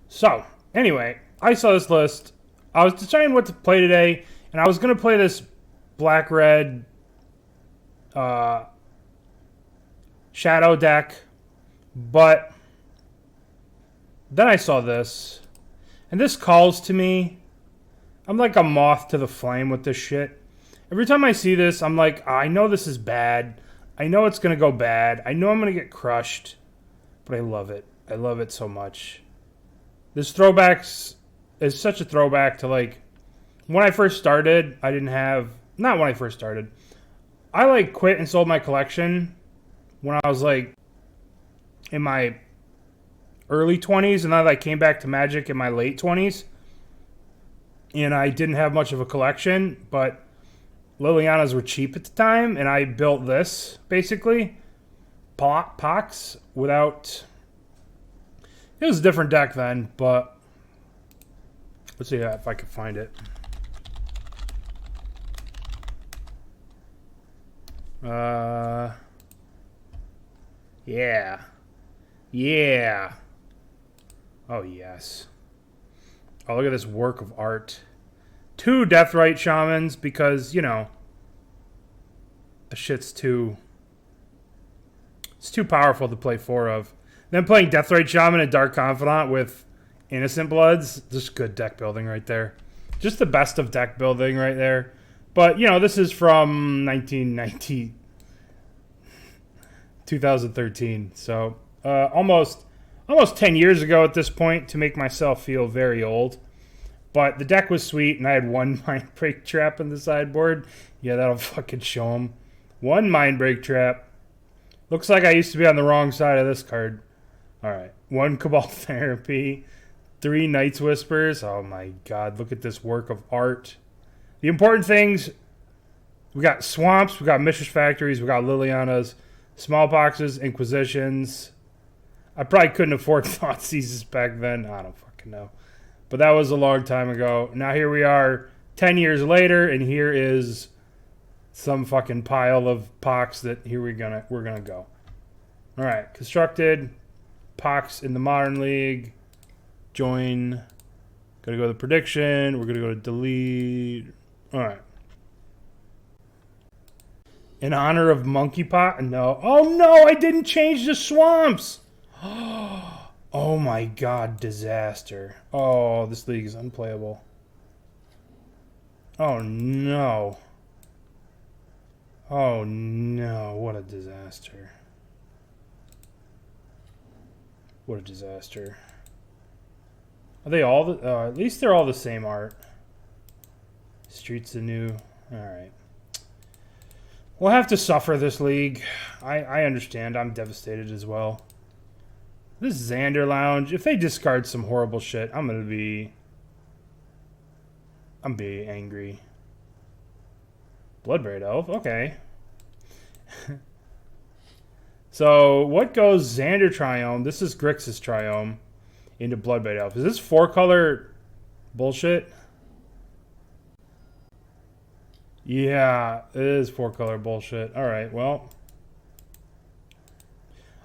So, anyway, I saw this list. I was deciding what to play today, and I was going to play this black-red shadow deck, but then I saw this, and this calls to me. I'm like a moth to the flame with this shit. Every time I see this, I'm like, oh, I know this is bad. I know it's going to go bad. I know I'm going to get crushed, but I love it. I love it so much. This throwbacks is such a throwback to like when I first started. I didn't have, not when I first started. I like quit and sold my collection when I was like in my early 20s, and then I came back to Magic in my late 20s. And I didn't have much of a collection, but Lilianas were cheap at the time, and I built this basically. Pox without. It was a different deck then, but let's see if I can find it. Yeah. Yeah. Oh, yes. Oh, look at this work of art. 2 Deathrite Shamans because, you know, the shit's too... It's too powerful to play 4 of. Then playing Deathrite Shaman and Dark Confidant with Innocent Bloods, just good deck building right there. Just the best of deck building right there. But, you know, this is from 1990, 2013. So, almost 10 years ago at this point to make myself feel very old. But the deck was sweet, and I had 1 Mind Break Trap in the sideboard. Yeah, that'll fucking show them. 1 Mind Break Trap. Looks like I used to be on the wrong side of this card. Alright. 1 Cabal Therapy. 3 Night's Whispers. Oh my god, look at this work of art. The important things, we got Swamps, we got Mishra's Factories, we got Lilianas, Smallpoxes, Inquisitions. I probably couldn't afford Thoughtseizes back then. I don't fucking know. But that was a long time ago. Now here we are 10 years later, and here is some fucking pile of Pox that we're gonna go. Alright, constructed. Pox in the Modern League. Join. Gotta go to the prediction. We're gonna go to delete. Alright. In honor of Monkey Pot? No. Oh no, I didn't change the swamps! Oh my god, disaster. Oh, this league is unplayable. Oh no. Oh no, what a disaster. What a disaster. Are they all the... at least they're all the same art. Streets the new... Alright. We'll have to suffer this league. I understand. I'm devastated as well. This Xander Lounge, if they discard some horrible shit, I'm gonna be angry. Bloodbraid Elf, okay. So, what goes Xander Triome? This is Grixis Triome into Bloodbraid Elf. Is this 4-color bullshit? Yeah, it is 4-color bullshit. Alright, well.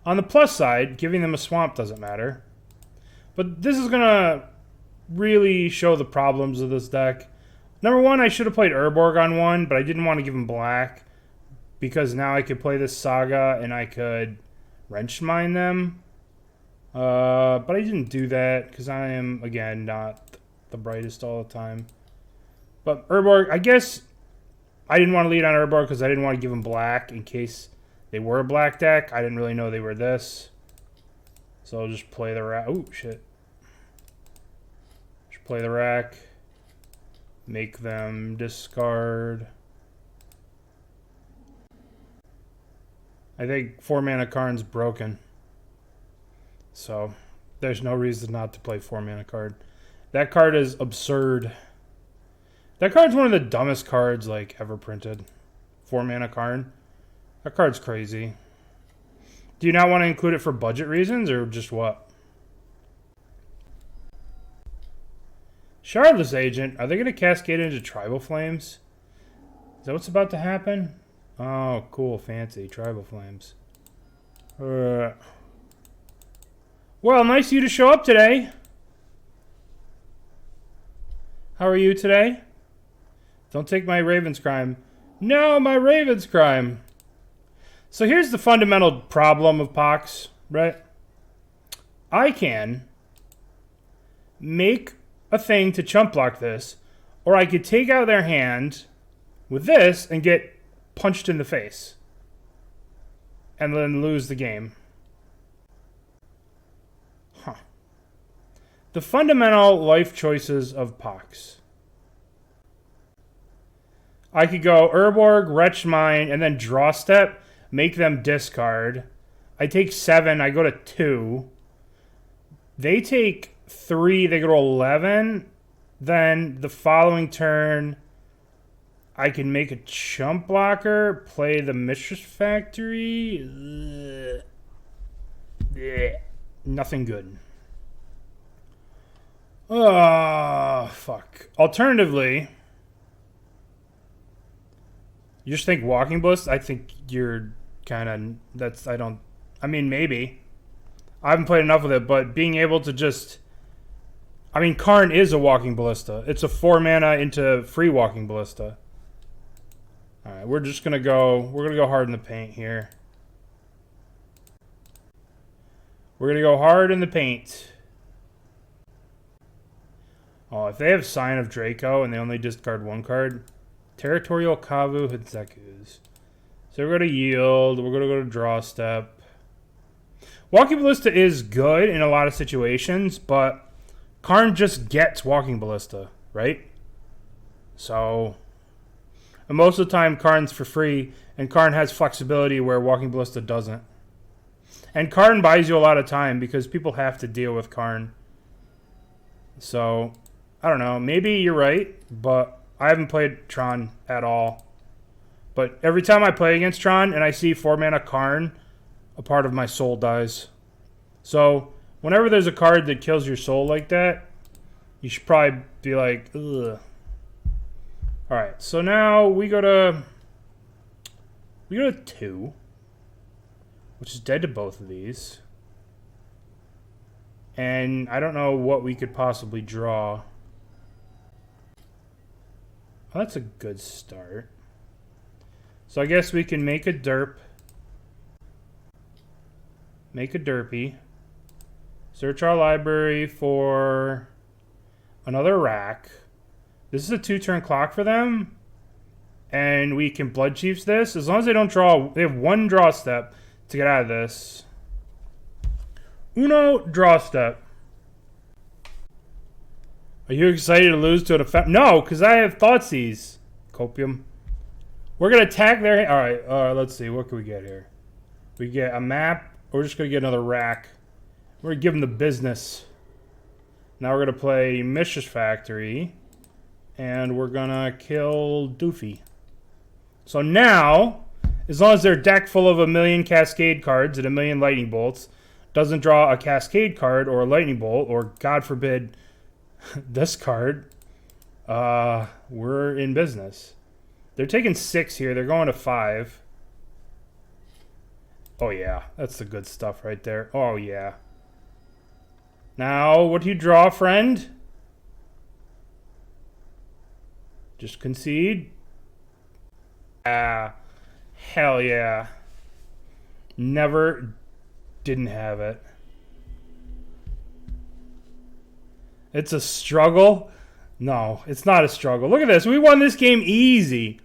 On the plus side, giving them a swamp doesn't matter. But this is going to really show the problems of this deck. Number one, I should have played Urborg on 1, but I didn't want to give him black. Because now I could play this Saga and I could Wrench Mine them. But I didn't do that because I am, again, not the brightest all the time. But Urborg, I guess I didn't want to lead on Urborg because I didn't want to give him black in case they were a black deck. I didn't really know they were this. So I'll just play the rack. Oh, shit. Just play the rack. Make them discard. I think 4-mana Karn's broken. So there's no reason not to play 4-mana card. That card is absurd. That card's one of the dumbest cards like ever printed. 4-mana Karn. That card's crazy. Do you not want to include it for budget reasons or just what? Shardless Agent. Are they going to cascade into Tribal Flames? Is that what's about to happen? Oh, cool. Fancy. Tribal Flames. Well, nice of you to show up today. How are you today? Don't take my Raven's Crime. No, my Raven's Crime. So here's the fundamental problem of Pox, right? I can make a thing to chump block this, or I could take out their hand with this and get punched in the face. And then lose the game. Huh. The fundamental life choices of Pox. I could go Urborg, Wretch Mine, and then draw step, make them discard. I take 7, I go to 2. They take 3, they go to 11. Then the following turn, I can make a chump blocker, play the Mishra Factory. Ugh. Nothing good. Oh, fuck. Alternatively, you just think Walking Ballista? I think you're kind of... That's... I don't... I mean, maybe. I haven't played enough with it, but being able to just... I mean, Karn is a Walking Ballista. It's a 4 mana into free Walking Ballista. Alright, we're just going to go... We're going to go hard in the paint here. We're going to go hard in the paint. Oh, if they have Sign of Draco and they only discard 1 card... Territorial Kavu Hitzekus. So we're going to yield. We're going to go to draw step. Walking Ballista is good in a lot of situations, but Karn just gets Walking Ballista, right? So, and most of the time Karn's for free, and Karn has flexibility where Walking Ballista doesn't. And Karn buys you a lot of time because people have to deal with Karn. So, I don't know. Maybe you're right, but... I haven't played Tron at all. But every time I play against Tron and I see 4 mana Karn, a part of my soul dies. So, whenever there's a card that kills your soul like that, you should probably be like, ugh. Alright, so now we go to 2. Which is dead to both of these. And I don't know what we could possibly draw. Oh, that's a good start. So I guess we can make a derp. Make a derpy. Search our library for another rack. This is a 2-turn clock for them. And we can Bloodchief this. As long as they don't draw... They have 1 draw step to get out of this. Uno draw step. Are you excited to lose to an effect? No, because I have Thoughtseize. Copium. We're going to attack their... Alright, let's see. What can we get here? We get a map. We're just going to get another rack. We're going to give them the business. Now we're going to play Mishra's Factory. And we're going to kill Doofy. So now, as long as their deck full of 1,000,000 Cascade cards and 1,000,000 Lightning Bolts doesn't draw a Cascade card or a Lightning Bolt, or God forbid... this card, we're in business. They're taking 6 here. They're going to 5. Oh, yeah. That's the good stuff right there. Oh, yeah. Now, what do you draw, friend? Just concede? Ah, hell yeah. Never didn't have it. It's a struggle? No, it's not a struggle. Look at this. We won this game easy.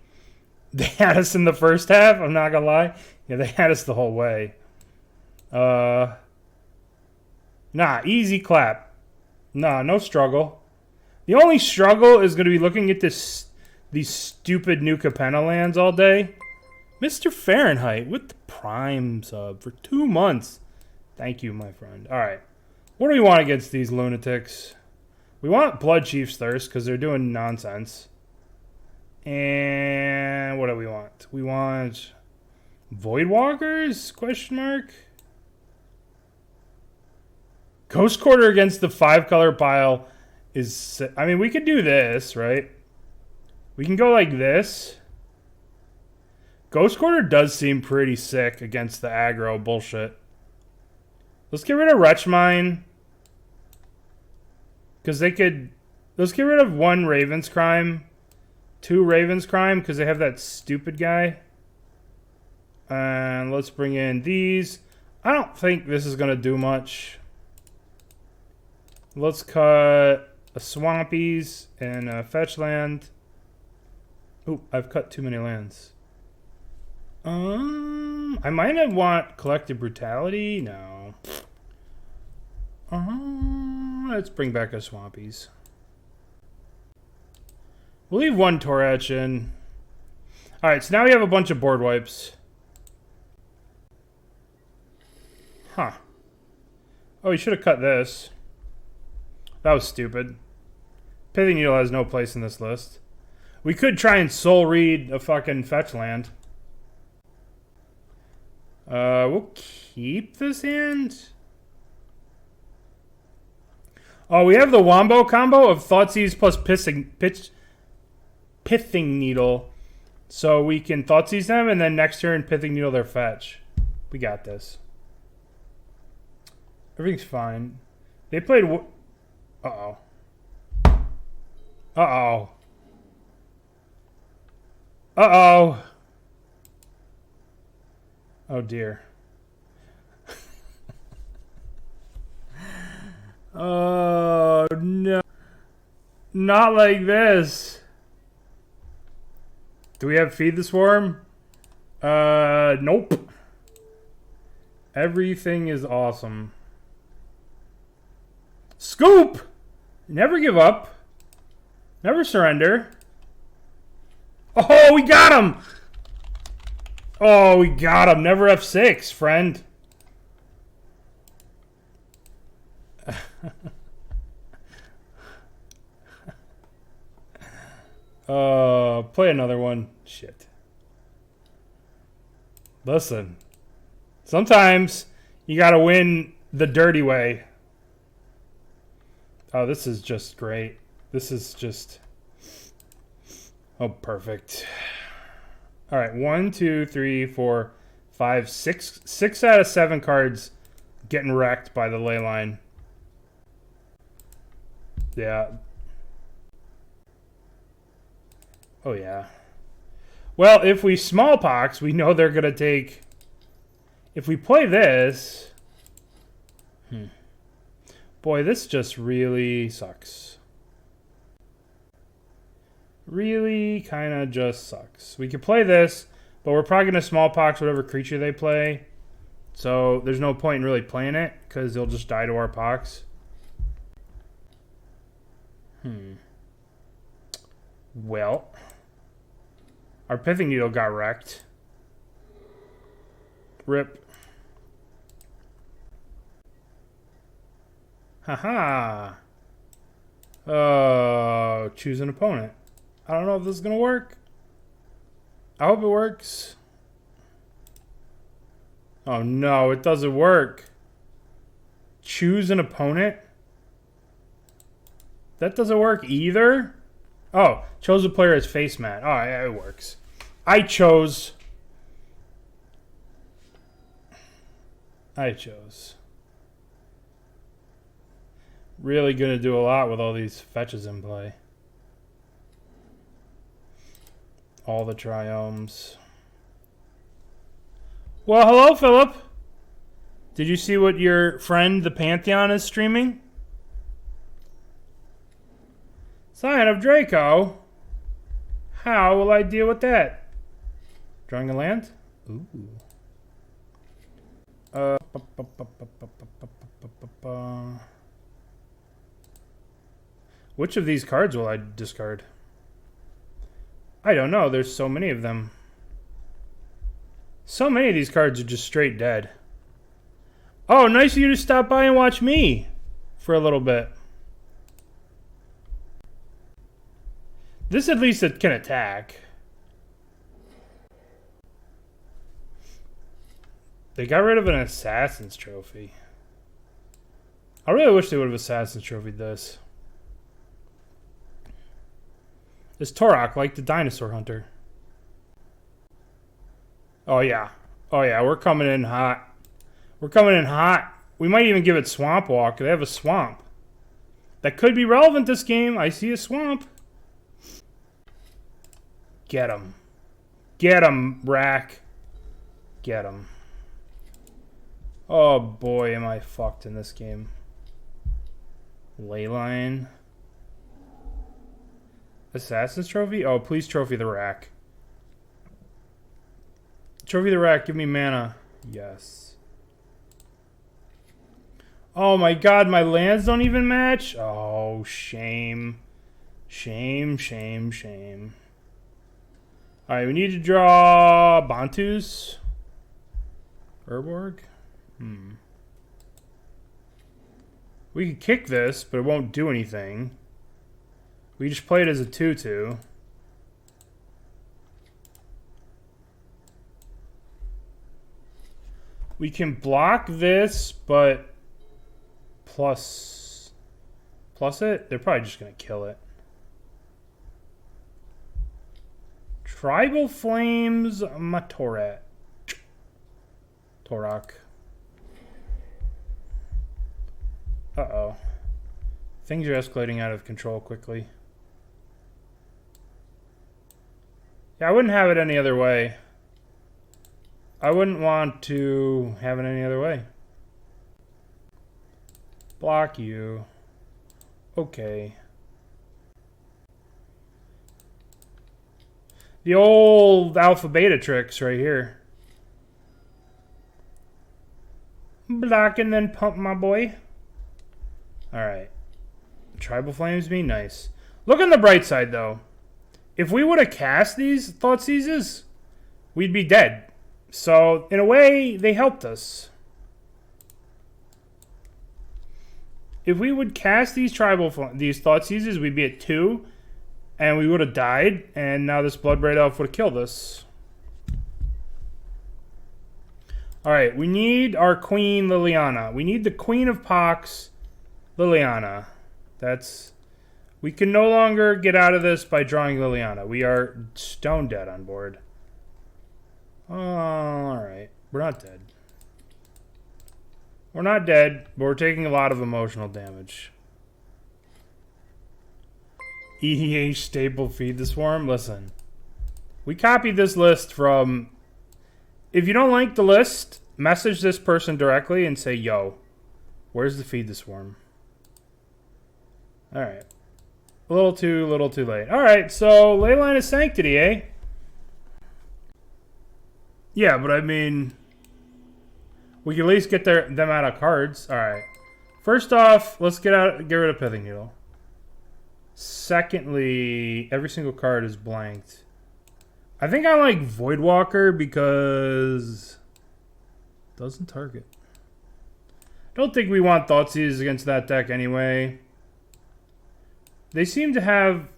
They had us in the first half. I'm not going to lie. Yeah, they had us the whole way. Nah, easy clap. Nah, no struggle. The only struggle is going to be looking at these stupid new Capenna lands all day. Mr. Fahrenheit with the Prime sub for 2 months. Thank you, my friend. All right. What do we want against these lunatics? We want Bloodchief's Thirst because they're doing nonsense. And what do we want? We want Voidwalkers? Question mark. Ghost Quarter against the 5-color pile is... I mean, we could do this, right? We can go like this. Ghost Quarter does seem pretty sick against the aggro bullshit. Let's get rid of Wretch Mine. Because they could Let's get rid of 1 Raven's Crime. 2 Raven's Crime, because they have that stupid guy. And let's bring in these. I don't think this is going to do much. Let's cut a Swampies and a Fetch Land. Ooh, I've cut too many lands. I might have want Collective Brutality. No. Let's bring back a Swampies. We'll leave 1 Tourach in. Alright, so now we have a bunch of board wipes. Huh. Oh, you should have cut this. That was stupid. Pithing Needle has no place in this list. We could try and soul read a fucking fetch land. We'll keep this hand. Oh, we have the Wombo combo of Thoughtseize plus Pithing Needle. So we can Thoughtseize them and then next turn Pithing Needle their fetch. We got this. Everything's fine. They played... Uh-oh. Uh-oh. Uh-oh. Oh, dear. Oh, no. Not like this. Do we have Feed the Swarm? Nope. Everything is awesome. Scoop! Never give up. Never surrender. Oh, we got him! Oh, we got him. Never F6, friend. Play another one. Shit. Listen. Sometimes you gotta win the dirty way. Oh, this is just great. This is just... Oh, perfect. All right, 1, 2, 3, 4, 5, 6. 6 out of 7 cards getting wrecked by the ley line. Yeah. Oh, yeah. Well, if we Smallpox, we know they're going to take... If we play this... Boy, this just really sucks. Really kind of just sucks. We could play this, but we're probably going to Smallpox whatever creature they play. So there's no point in really playing it, because they'll just die to our pox. Well, our Pithing Needle got wrecked. Rip. Haha. Choose an opponent. I don't know if this is going to work. I hope it works. Oh no, it doesn't work. Choose an opponent? That doesn't work either? Oh, chose a player as face mat. Oh, yeah, it works. I chose. Really going to do a lot with all these fetches in play. All the triomes. Well, hello, Philip. Did you see what your friend, the Pantheon, is streaming? Scion of Draco? How will I deal with that? Drawing a land? Ooh. Which of these cards will I discard? I don't know. There's so many of them. So many of these cards are just straight dead. Oh, nice of you to stop by and watch me for a little bit. This at least it can attack. They got rid of an Assassin's Trophy. I really wish they would have Assassin's Trophied this. Is Tourach like the Dinosaur Hunter? Oh yeah. Oh yeah, we're coming in hot. We're coming in hot. We might even give it Swamp Walk. They have a swamp. that could be relevant this game. I see a swamp. Get him. Get him, Rack. Get him. Oh boy, am I fucked in this game. Leyline. Assassin's Trophy? Oh, please trophy the Rack. Trophy the Rack, give me mana. Yes. Oh my god, my lands don't even match? Oh, shame. Shame, shame, shame. Alright, we need to draw Bontus. Urborg? We could kick this, but it won't do anything. We just play it as a 2/2. We can block this, but plus it? They're probably just going to kill it. Tribal Flames Matorat. Tourach. Uh-oh. Things are escalating out of control quickly. Yeah, I wouldn't have it any other way. I wouldn't want to have it any other way. Block you. Okay. The old alpha beta tricks right here. Block and then pump, my boy. Alright. Tribal Flames be nice. Look on the bright side, though. If we would have cast these Thoughtseizes, we'd be dead. So, in a way, they helped us. If we would cast these Thoughtseizes, we'd be at 2, and we would have died, and now this Bloodbraid Elf would have killed us. Alright, we need our Queen Liliana. We need the Queen of Pox, Liliana. We can no longer get out of this by drawing Liliana. We are stone dead on board. Alright, we're not dead. We're not dead, but we're taking a lot of emotional damage. EDH staple feed the swarm. Listen, we copied this list from... If you don't like the list, message this person directly and say, yo, where's the feed the swarm? Alright. A little too late. Alright, so Leyline of Sanctity, eh? Yeah, but I mean, we can at least get them out of cards. Alright. First off, let's get rid of Pithing Needle. Secondly, every single card is blanked. I think I like Voidwalker because it doesn't target. Don't think we want Thoughtseize against that deck anyway. They seem to have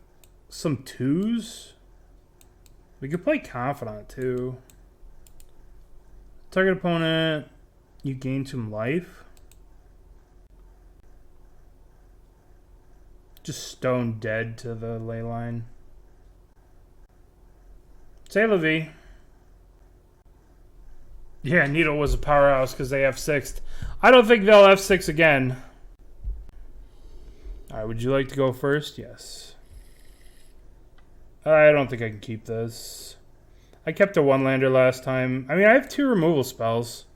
some 2s. We could play Confidant too. Target opponent, you gain some life. Just stone dead to the Leyline. Say la vie. Yeah, Needle was a powerhouse because they F6'd. I don't think they'll F6 again. Alright, would you like to go first? Yes. I don't think I can keep this. I kept a 1-lander last time. I mean, I have 2 removal spells.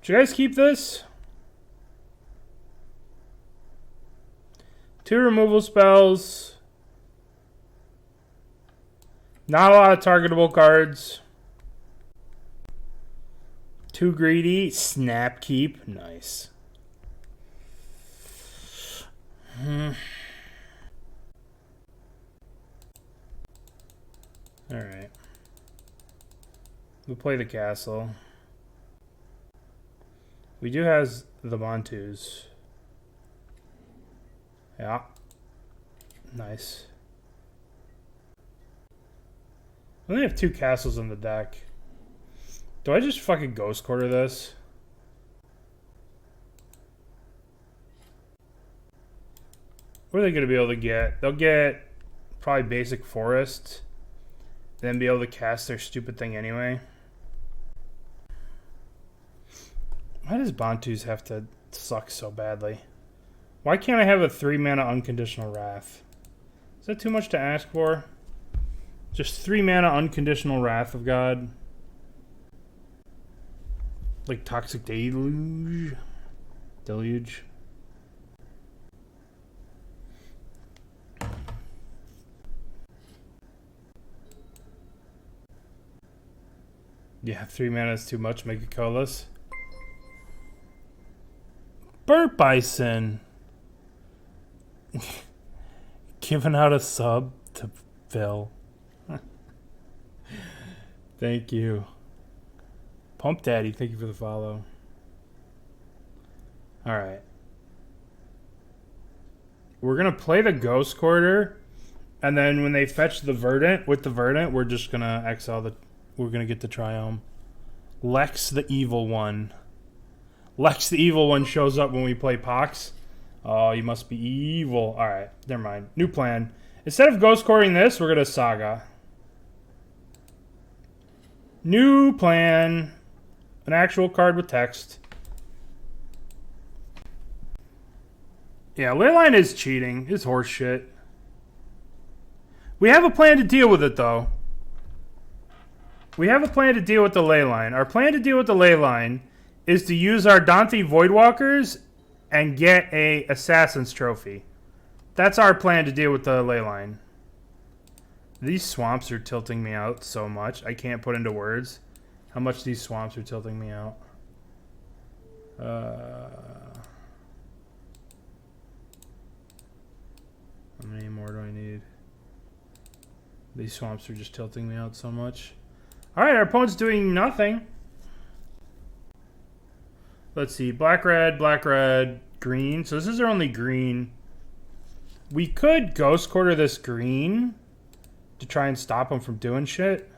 Should you guys keep this? 2 removal spells. Not a lot of targetable cards. 2 greedy. Snap keep. Nice. Alright. We'll play the castle. We do have the Bontus. Yeah. Nice. I only have 2 castles in the deck. Do I just fucking Ghost Quarter this? What are they going to be able to get? They'll get probably basic forest. Then be able to cast their stupid thing anyway. Why does Bontus have to suck so badly? Why can't I have a 3-mana Unconditional Wrath? Is that too much to ask for? Just 3-mana Unconditional Wrath of God. Like Toxic Deluge? Deluge? Yeah, 3 mana is too much. Make it colorless. Burnt Bison. Giving out a sub to Phil. Thank you. Pump Daddy, thank you for the follow. Alright. We're going to play the Ghost Quarter. And then when they fetch the Verdant, with the Verdant, we're just going to exile the... We're going to get the Triome. Lex the Evil One. Lex the Evil One shows up when we play Pox. Oh, you must be evil. Alright, never mind. New plan. Instead of Ghost Courting this, we're going to Saga. New plan. An actual card with text. Yeah, Leyline is cheating. It's horse shit. We have a plan to deal with it, though. We have a plan to deal with the Leyline. Our plan to deal with the Leyline is to use our Dauthi Voidwalkers and get a Assassin's Trophy. That's our plan to deal with the Leyline. These swamps are tilting me out so much. I can't put into words how much these swamps are tilting me out. How many more do I need? These swamps are just tilting me out so much. Alright, our opponent's doing nothing. Let's see. Black, red, green. So this is our only green. We could Ghost Quarter this green to try and stop him from doing shit.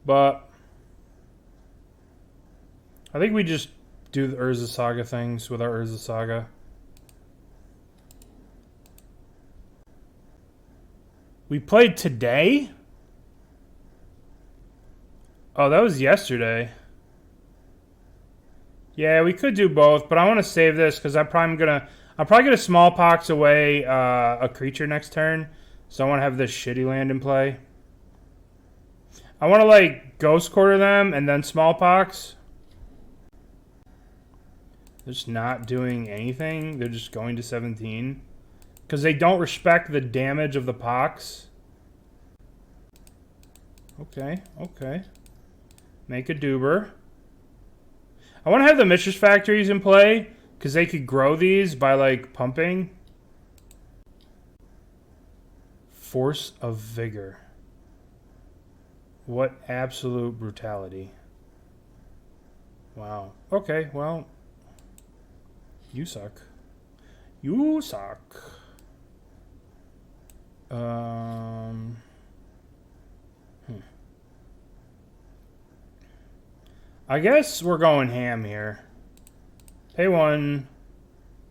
But I think we just do the Urza Saga things with our Urza Saga. We played today? Oh, that was yesterday. Yeah, we could do both, but I want to save this because I'm probably gonna Smallpox away a creature next turn. So I want to have this shitty land in play. I want to like Ghost Quarter them and then Smallpox. They're just not doing anything. They're just going to 17 because they don't respect the damage of the pox. Okay, okay. Make a Doober. I want to have the Mishra's Factories in play because they could grow these by like pumping. Force of Vigor. What absolute brutality. Wow. Okay, well. You suck. You suck. I guess we're going ham here. Pay 1.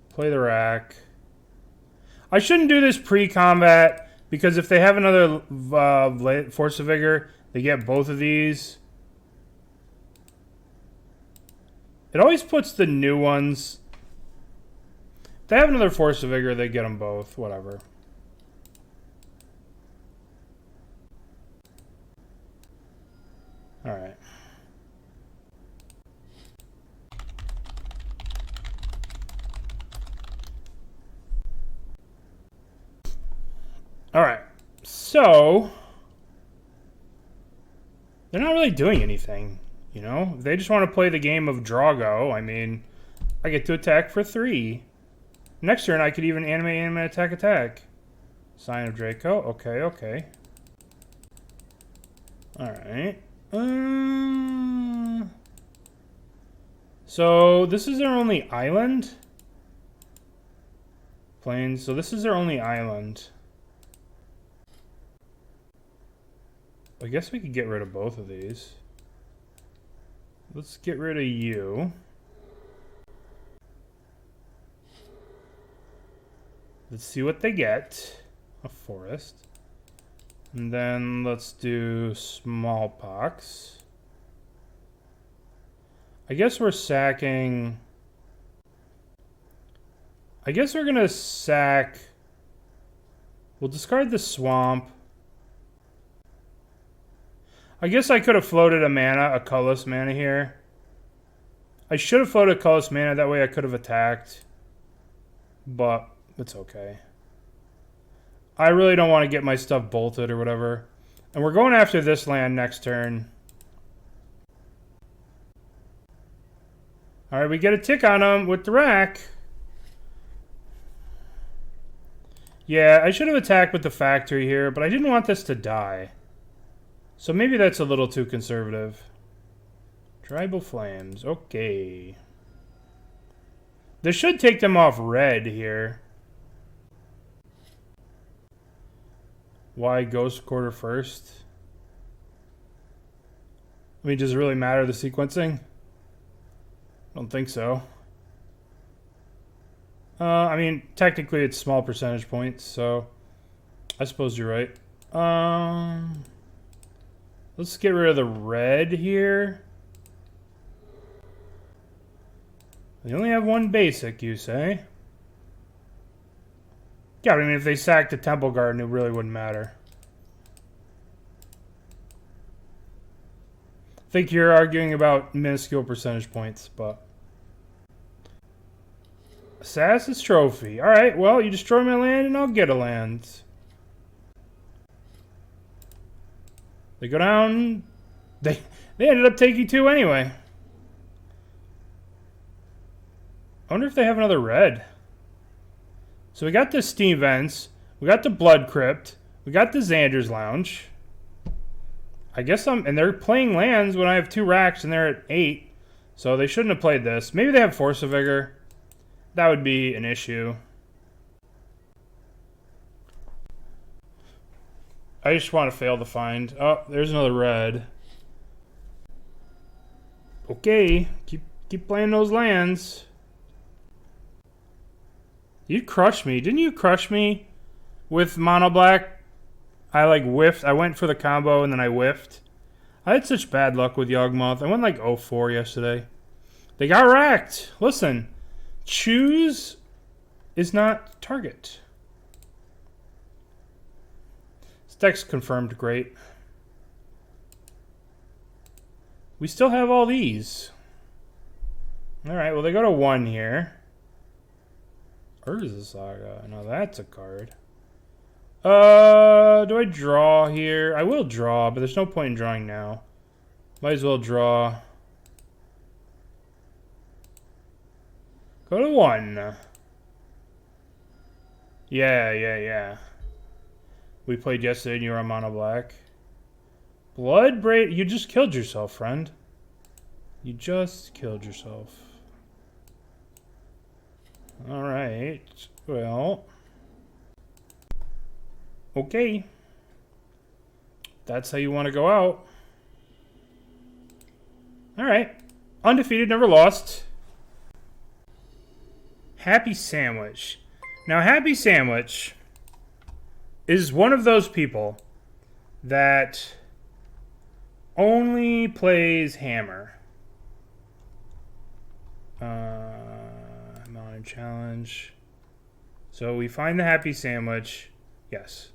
Play the rack. I shouldn't do this pre-combat because if they have another Force of Vigor, they get both of these. It always puts the new ones. If they have another Force of Vigor, they get them both. Whatever. Alright. Alright. So they're not really doing anything, you know? They just want to play the game of Drago. I mean, I get to attack for 3. Next turn, I could even animate, attack. Sign of Draco. Okay, okay. Alright. So, this is their only island? Plains. So, this is their only island. I guess we could get rid of both of these. Let's get rid of you. Let's see what they get. A forest. And then let's do Smallpox. I guess we're sacking I guess we're gonna sack. We'll discard the swamp. I guess I could have floated a colorless mana here. I should have floated a colorless mana, that way I could have attacked. But it's okay. I really don't want to get my stuff bolted or whatever. And we're going after this land next turn. Alright, we get a tick on him with the rack. Yeah, I should have attacked with the factory here, but I didn't want this to die. So maybe that's a little too conservative. Tribal Flames, okay. This should take them off red here. Why Ghost Quarter first? I mean, does it really matter the sequencing? I don't think so. I mean, technically it's small percentage points, so I suppose you're right. Let's get rid of the red here. We only have one basic, you say? Yeah, I mean, if they sacked the Temple Garden, it really wouldn't matter. I think you're arguing about minuscule percentage points, but... Assassin's Trophy. Alright, well, you destroy my land and I'll get a land. They go down... They ended up taking 2 anyway. I wonder if they have another red. So we got the Steam Vents. We got the Blood Crypt. We got the Xander's Lounge. I guess and they're playing lands when I have 2 racks and they're at 8. So they shouldn't have played this. Maybe they have Force of Vigor. That would be an issue. I just want to fail to find. Oh, there's another red. Okay, keep playing those lands. You crushed me. Didn't you crush me with mono black? I like whiffed. I went for the combo and then I whiffed. I had such bad luck with Yawgmoth. I went like 0-4 yesterday. They got racked. Listen. Choose is not target. This deck's confirmed great. We still have all these. Alright, well they go to 1 here. Urza Saga. Now that's a card. Do I draw here? I will draw, but there's no point in drawing now. Might as well draw. Go to 1. Yeah. We played yesterday and you were on mono black. Blood Braid. You just killed yourself, friend. You just killed yourself. Alright. Well. Okay. That's how you want to go out. Alright. Undefeated, never lost. Happy Sandwich. Now, Happy Sandwich is one of those people that only plays Hammer. Modern Challenge. So we find the Happy Sandwich. Yes.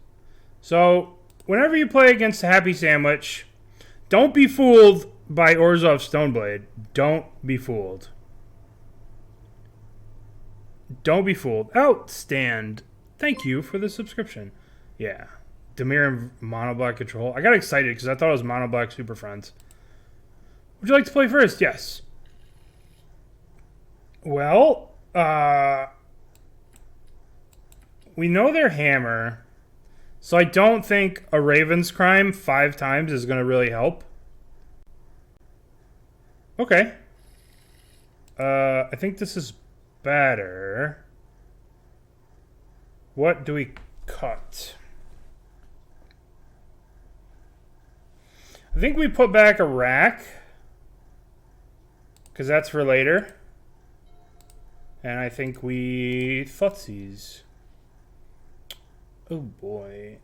So whenever you play against the Happy Sandwich, don't be fooled by Urza of Stoneblade. Don't be fooled. Don't be fooled. Outstand. Thank you for the subscription. Yeah. Demir and Mono Black Control. I got excited because I thought it was Mono Black Super Friends. Would you like to play first? Yes. Well, we know they're Hammer, so I don't think a Raven's Crime 5 times is going to really help. Okay. I think this is better. What do we cut? I think we put back a rack, because that's for later. And I think we Thoughtseize. Oh boy.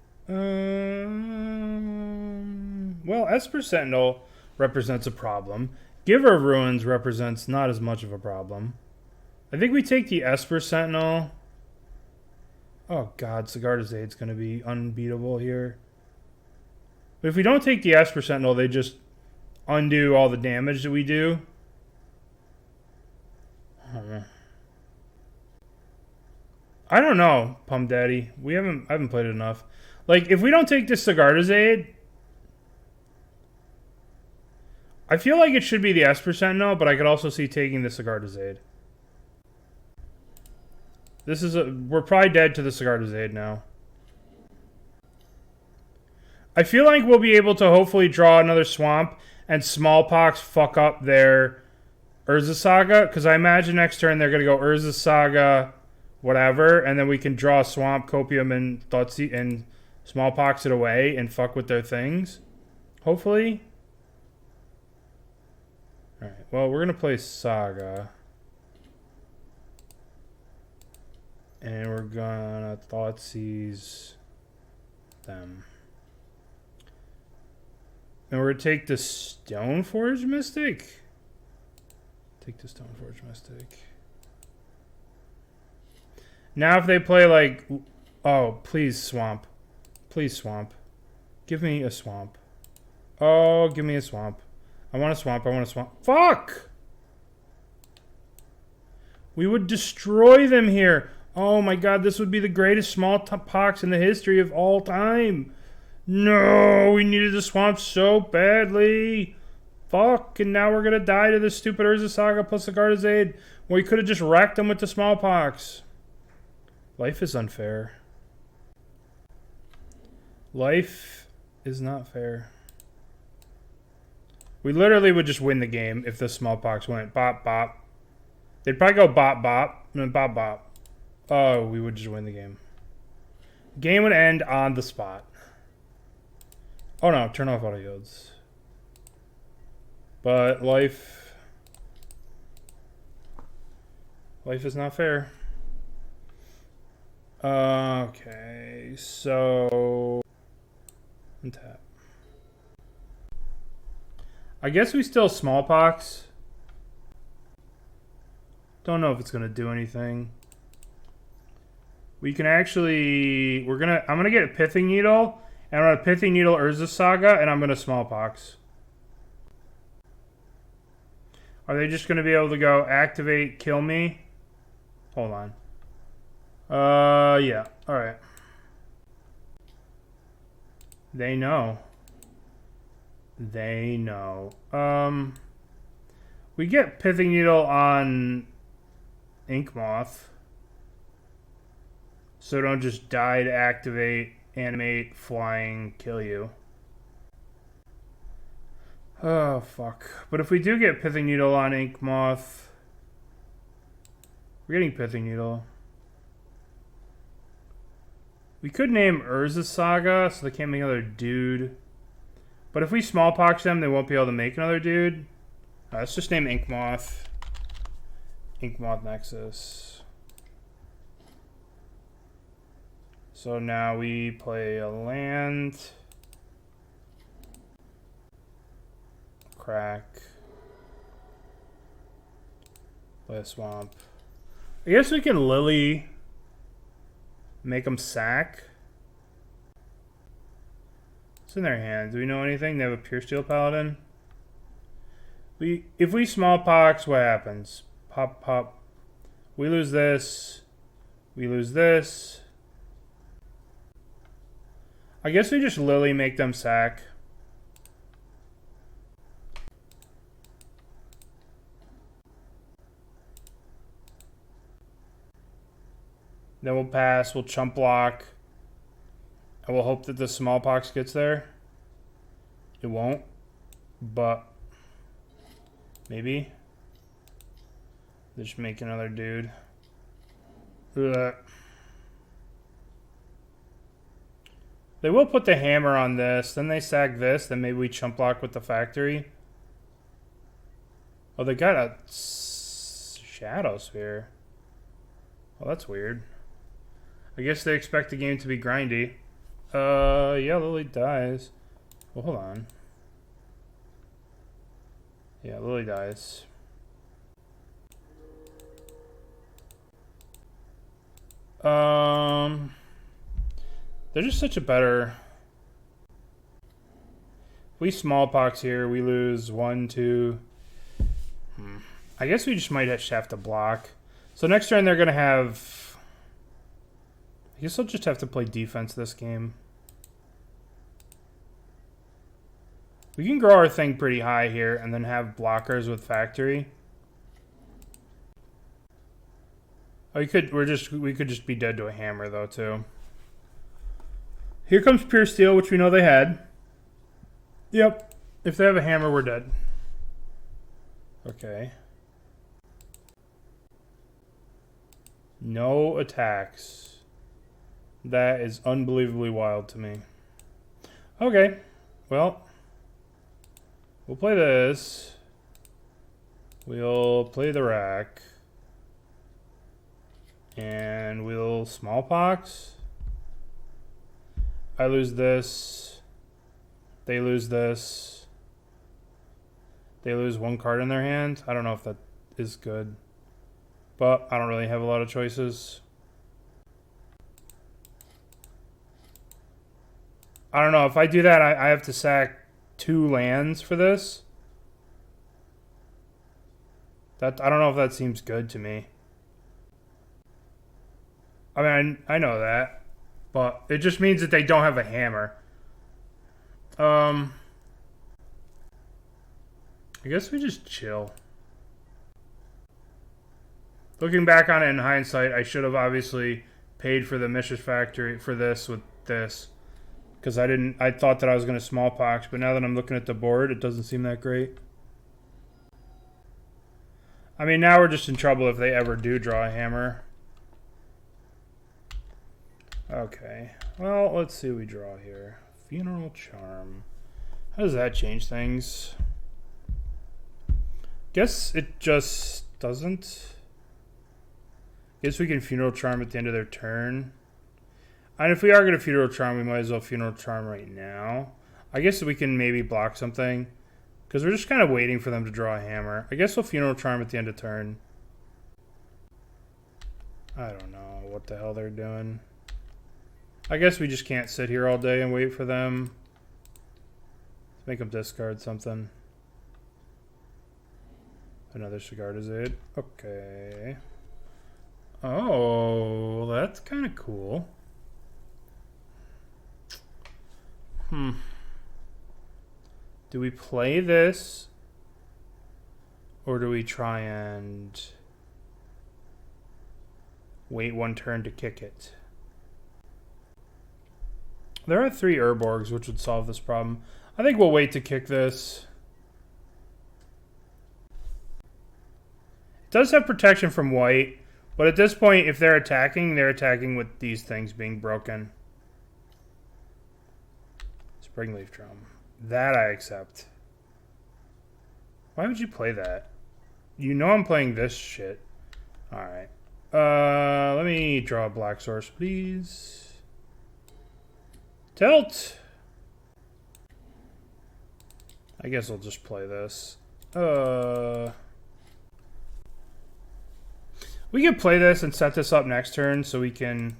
Well, Esper Sentinel represents a problem. Giver of Ruins represents not as much of a problem. I think we take the Esper Sentinel. Oh god, Sigarda's gonna be unbeatable here. But if we don't take the Esper Sentinel, they just undo all the damage that we do. I don't know, Pum Daddy. I haven't played it enough. Like, if we don't take this Sigarda's, I feel like it should be the Esper Sentinel, but I could also see taking the Sigarda's. We're probably dead to the Sigarda's now. I feel like we'll be able to hopefully draw another swamp and Smallpox fuck up their Urza Saga, because I imagine next turn they're going to go Urza Saga, whatever, and then we can draw Swamp, Copium, and Thoughtseize, and Smallpox it away and fuck with their things. Hopefully. Alright, well, we're going to play Saga. And we're gonna Thoughtseize them. And we're gonna take the Stoneforge Mystic. Take the Stoneforge Mystic. Now if they play like... Oh, please Swamp. Please Swamp. Give me a Swamp. Oh, give me a Swamp. I want a Swamp, I want a Swamp. Fuck! We would destroy them here. Oh my god, this would be the greatest Smallpox in the history of all time. No, we needed the Swamp so badly. Fuck, and now we're gonna die to this stupid Urza Saga plus the Sigarda's Aid. We could have just racked them with the Smallpox. Life is unfair. Life is not fair. We literally would just win the game if the Smallpox went bop bop. They'd probably go bop bop and then bop bop. Oh, we would just win the game. Game would end on the spot. Oh no, turn off auto yields. But life is not fair. Okay, so untap. I guess we still Smallpox. Don't know if it's gonna do anything. We can actually... I'm gonna get a Pithing Needle, and I'm gonna Pithing Needle Urza Saga, and I'm gonna Smallpox. Are they just gonna be able to go activate, kill me? Hold on. Yeah. Alright. They know. They know. We get Pithing Needle on Yawgmoth. So don't just die to activate, animate, flying, kill you. Oh, fuck. But if we do get Pithing Needle on Yawgmoth... We're getting Pithing Needle. We could name Urza Saga, so they can't make another dude. But if we Smallpox them, they won't be able to make another dude. Let's just name Yawgmoth. Yawgmoth Nexus. So now we play a land. Crack. Play a swamp. I guess we can Lily. Make them sack. What's in their hand? Do we know anything? They have a Pure Steel Paladin. If we Smallpox, what happens? Pop, pop. We lose this. We lose this. I guess we just Lily make them sack. Then we'll pass, we'll chump block. And we'll hope that the Smallpox gets there. It won't. But maybe. Just make another dude. Ugh. They will put the hammer on this, then they sag this, then maybe we chump block with the factory. Oh, they got a Shadow Sphere. Oh, that's weird. I guess they expect the game to be grindy. Yeah, Lily dies. Well, hold on. Yeah, Lily dies. They're just such a better... If we Smallpox here, we lose 1, 2... I guess we just might have to block. So next turn they're going to have... I guess I'll just have to play defense this game. We can grow our thing pretty high here and then have blockers with factory. Oh, we could just be dead to a hammer though too. Here comes Pure Steel, which we know they had. Yep. If they have a hammer, we're dead. Okay. No attacks. That is unbelievably wild to me. Okay. Well, we'll play this. We'll play the rack. And we'll Smallpox. I lose this. They lose this. They lose 1 card in their hand. I don't know if that is good. But I don't really have a lot of choices. I don't know. If I do that, I have to sack 2 lands for this. I don't know if that seems good to me. I mean, I know that. But it just means that they don't have a hammer. I guess we just chill. Looking back on it in hindsight, I should have obviously paid for the Mishra factory for this with this. Because I thought that I was going to Smallpox, but now that I'm looking at the board, it doesn't seem that great. I mean, now we're just in trouble if they ever do draw a hammer. Okay. Well, let's see what we draw here. Funeral Charm. How does that change things? Guess it just doesn't. Guess we can Funeral Charm at the end of their turn. And if we are going to Funeral Charm, we might as well Funeral Charm right now. I guess we can maybe block something. Because we're just kind of waiting for them to draw a hammer. I guess we'll Funeral Charm at the end of turn. I don't know what the hell they're doing. I guess we just can't sit here all day and wait for them. Let's make them discard something. Another Sigardazade. Okay. Oh, that's kind of cool. Do we play this? Or do we try and wait 1 turn to kick it? There are 3 Urborgs, which would solve this problem. I think we'll wait to kick this. It does have protection from white, but at this point, if they're attacking with these things being broken. Springleaf Drum. That I accept. Why would you play that? You know I'm playing this shit. Alright. Let me draw a black source, please. Tilt! I guess I'll just play this. We could play this and set this up next turn so we can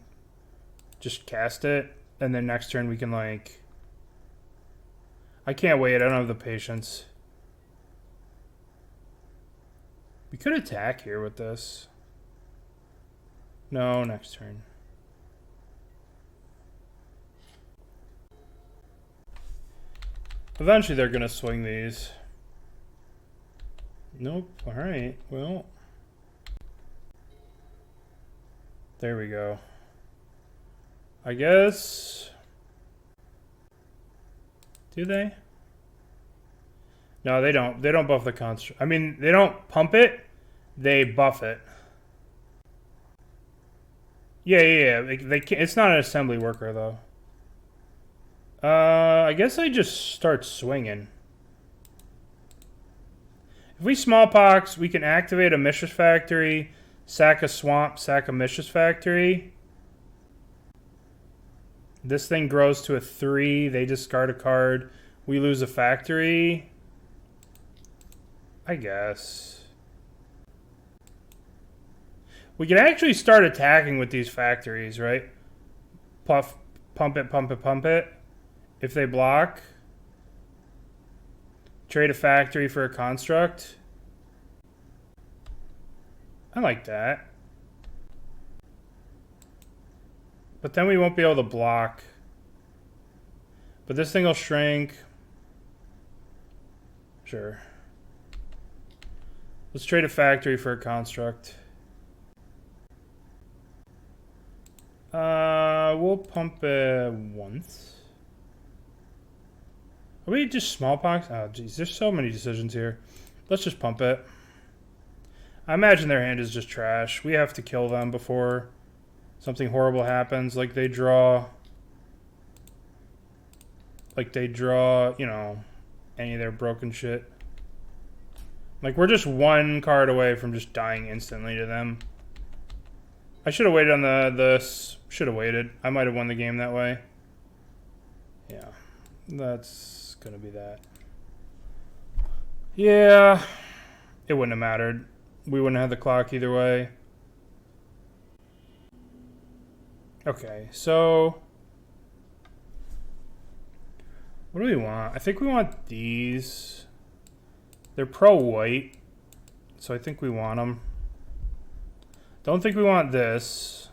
just cast it. And then next turn we can like... I can't wait. I don't have the patience. We could attack here with this. No, next turn. Eventually they're going to swing these. Nope. Alright. Well. There we go. I guess... Do they? No, they don't. They don't buff the construct. I mean, they don't pump it. They buff it. Yeah. They can't, it's not an assembly worker, though. I guess I just start swinging. If we Smallpox, we can activate a Mishra factory, sack a swamp, sack a Mishra factory. This thing grows to a 3. They discard a card. We lose a factory. I guess. We can actually start attacking with these factories, right? Puff pump it, pump it, pump it. If they block, trade a factory for a construct. I like that. But then we won't be able to block. But this thing will shrink. Sure. Let's trade a factory for a construct. We'll pump it once. Are we just Smallpox? Oh, geez, there's so many decisions here. Let's just pump it. I imagine their hand is just trash. We have to kill them before something horrible happens. Like they draw, you know, any of their broken shit. Like we're just one card away from just dying instantly to them. I should have waited on the should have waited. I might have won the game that way. Yeah, that's gonna be that. Yeah, it wouldn't have mattered. We wouldn't have the clock either way. Okay, so what do we want? I think we want these. They're pro-white, so I think we want them. Don't think we want this.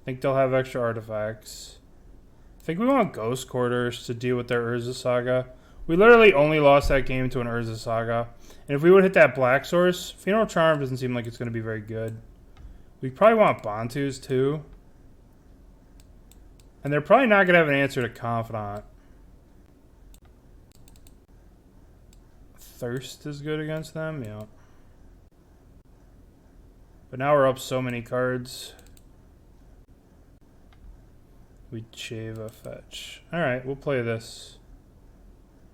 I think they'll have extra artifacts. I think we want Ghost Quarters to deal with their Urza Saga. We literally only lost that game to an Urza Saga. And if we would hit that black source, Funeral Charm doesn't seem like it's going to be very good. We probably want Bontus too. And they're probably not going to have an answer to Confidant. Thirst is good against them, yeah. But now we're up so many cards. We shave a fetch. Alright, we'll play this.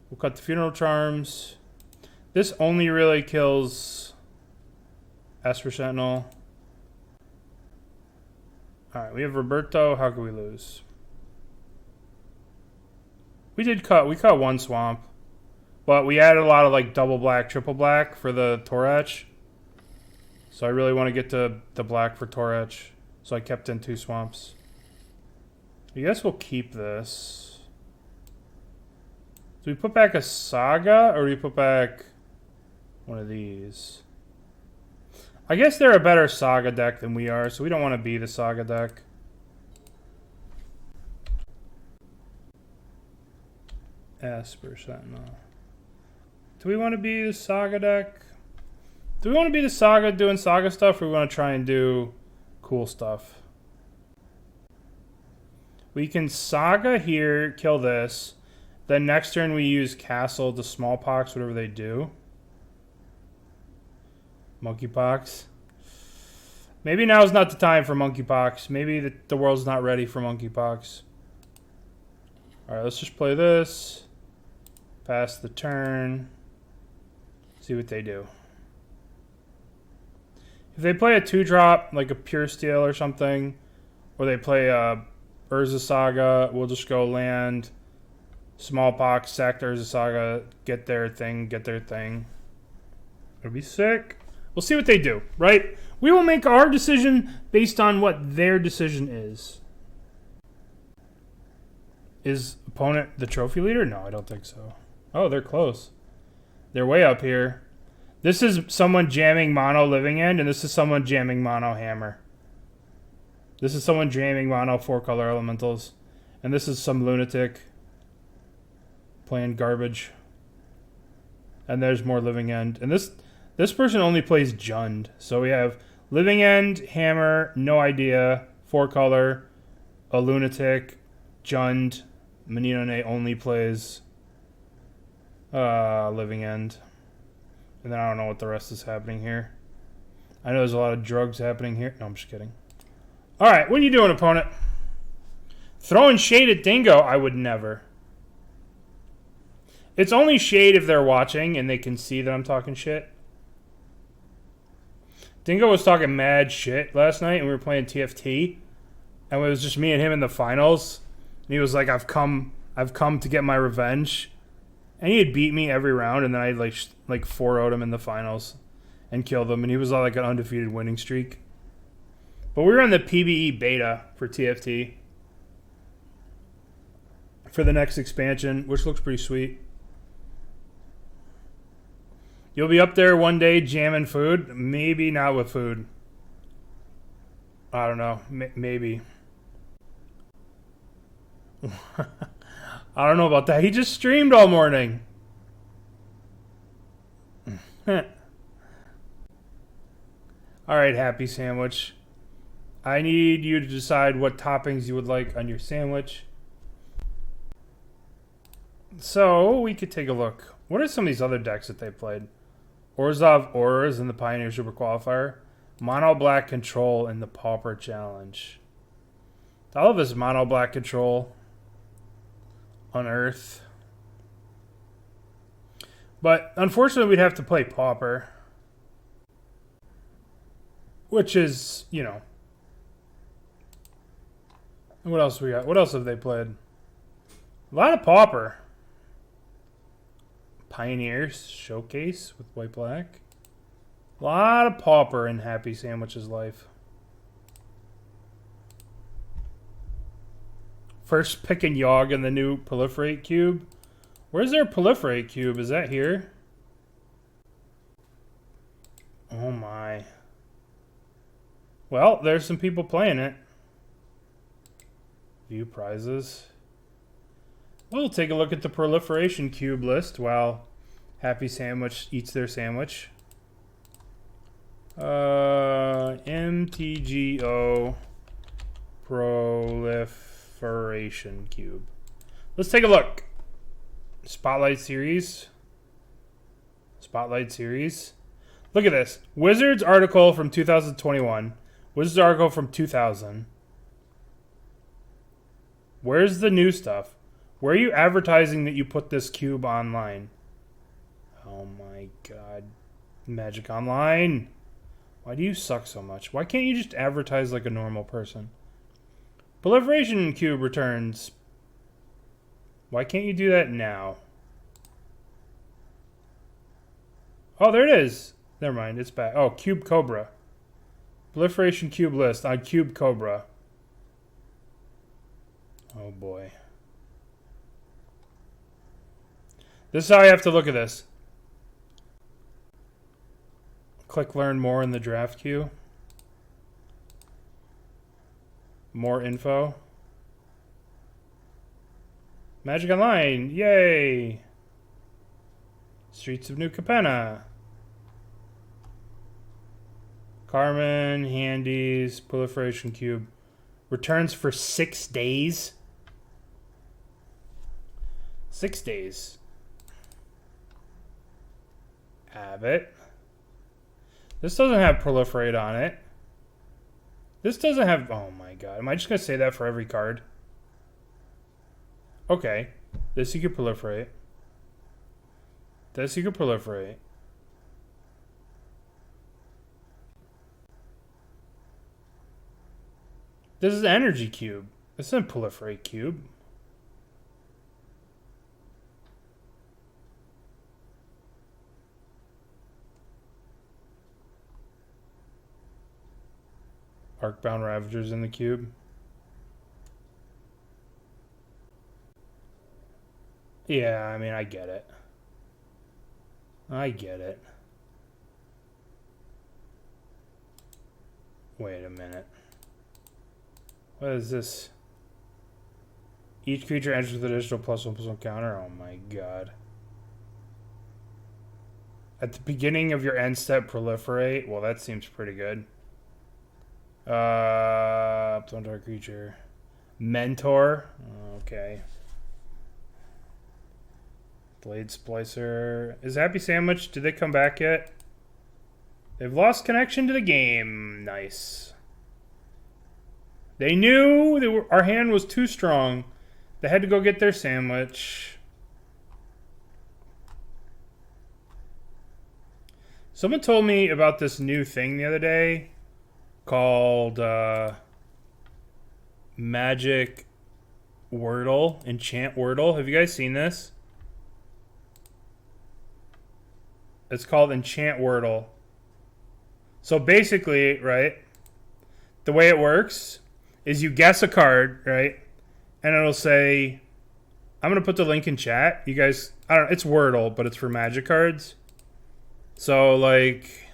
We'll cut the Funeral Charms. This only really kills Esper Sentinel. Alright, we have Roberto. How could we lose? We cut one swamp. But we added a lot of like double black, triple black for the Tourach. So I really want to get to the black for Tourach. So I kept in 2 swamps. I guess we'll keep this. Do we put back a Saga or do we put back one of these? I guess they're a better Saga deck than we are, so we don't want to be the Saga deck. Esper Sentinel. Do we want to be the Saga deck? Do we want to be the Saga doing Saga stuff, or we want to try and do cool stuff? We can Saga here, kill this. Then next turn we use Castle to Smallpox, whatever they do. Monkeypox. Maybe now's not the time for Monkeypox. Maybe the world's not ready for Monkeypox. Alright, let's just play this. Pass the turn. See what they do. If they play a 2-drop, like a Pure Steel or something, or they play a Urza Saga, we'll just go land, Smallpox, sack the Urza Saga, get their thing. It'll be sick. We'll see what they do, right? We will make our decision based on what their decision is. Is opponent the trophy leader? No, I don't think so. Oh, they're close. They're way up here. This is someone jamming mono Living End, and this is someone jamming mono Hammer. This is someone jamming mono 4-color elementals. And this is some lunatic playing garbage. And there's more Living End. And this person only plays Jund. So we have Living End, Hammer, no idea, 4-color, a lunatic, Jund. Menino only plays Living End. And then I don't know what the rest is happening here. I know there's a lot of drugs happening here. No, I'm just kidding. Alright, what are you doing, opponent? Throwing shade at Dingo? I would never. It's only shade if they're watching and they can see that I'm talking shit. Dingo was talking mad shit last night and we were playing TFT. And it was just me and him in the finals. And he was like, I've come to get my revenge. And he had beat me every round, and then I like 4-0'd him in the finals and killed him, and he was on like an undefeated winning streak. But we were in the PBE beta for TFT. for the next expansion, which looks pretty sweet. You'll be up there one day jamming food. Maybe not with food. I don't know. Maybe. I don't know about that. He just streamed all morning. Alright, Happy Sandwich. I need you to decide what toppings you would like on your sandwich. So, we could take a look. What are some of these other decks that they played? Urza of Auras in the Pioneer Super Qualifier. Mono Black Control in the Pauper Challenge. I love this Mono Black Control. Unearth. But, unfortunately, we'd have to play Pauper. Which is, you know. What else we got? What else have they played? A lot of Pauper. Pioneers Showcase with White Black. A lot of Pauper in Happy Sandwich's life. First picking Yawg in the new Proliferate Cube. Where's their Proliferate Cube? Is that here? Oh my. Well, there's some people playing it. View prizes. We'll take a look at the Proliferation Cube list while Happy Sandwich eats their sandwich. MTGO Proliferation Cube. Let's take a look. Spotlight Series. Spotlight Series. Look at this. Wizards article from 2021. Wizards article from 2000. Where's the new stuff? Where are you advertising that you put this cube online? Oh my god. Magic Online. Why do you suck so much? Why can't you just advertise like a normal person? Proliferation Cube returns. Why can't you do that now? Oh, there it is. Never mind, it's back. Oh, Cube Cobra. Proliferation Cube list on Cube Cobra. Oh boy. This is how I have to look at this. Click learn more in the draft queue. More info. Magic Online, yay! Streets of New Capenna. Carmen, Handies, Proliferation Cube. Returns for 6 days. 6 days. Abbott. This doesn't have Proliferate on it. This doesn't have... Oh my god. Am I just going to say that for every card? Okay. This you can Proliferate. This you can Proliferate. This is Energy Cube. This isn't Proliferate Cube. Arcbound Ravagers in the cube. Yeah, I mean, I get it. I get it. Wait a minute. What is this? Each creature enters with additional +1/+1 counter. Oh my god. At the beginning of your end step, Proliferate. Well, that seems pretty good. Dark creature. Mentor. Okay. Blade Splicer. Is Happy Sandwich, did they come back yet? They've lost connection to the game. Nice. They knew that our hand was too strong. They had to go get their sandwich. Someone told me about this new thing the other day called Magic Wordle, Enchant Wordle. Have you guys seen this? It's called Enchant Wordle. So basically, right, the way it works is you guess a card, right, and it'll say I'm going to put the link in chat. You guys, I don't know, it's Wordle, but it's for Magic cards. So, like,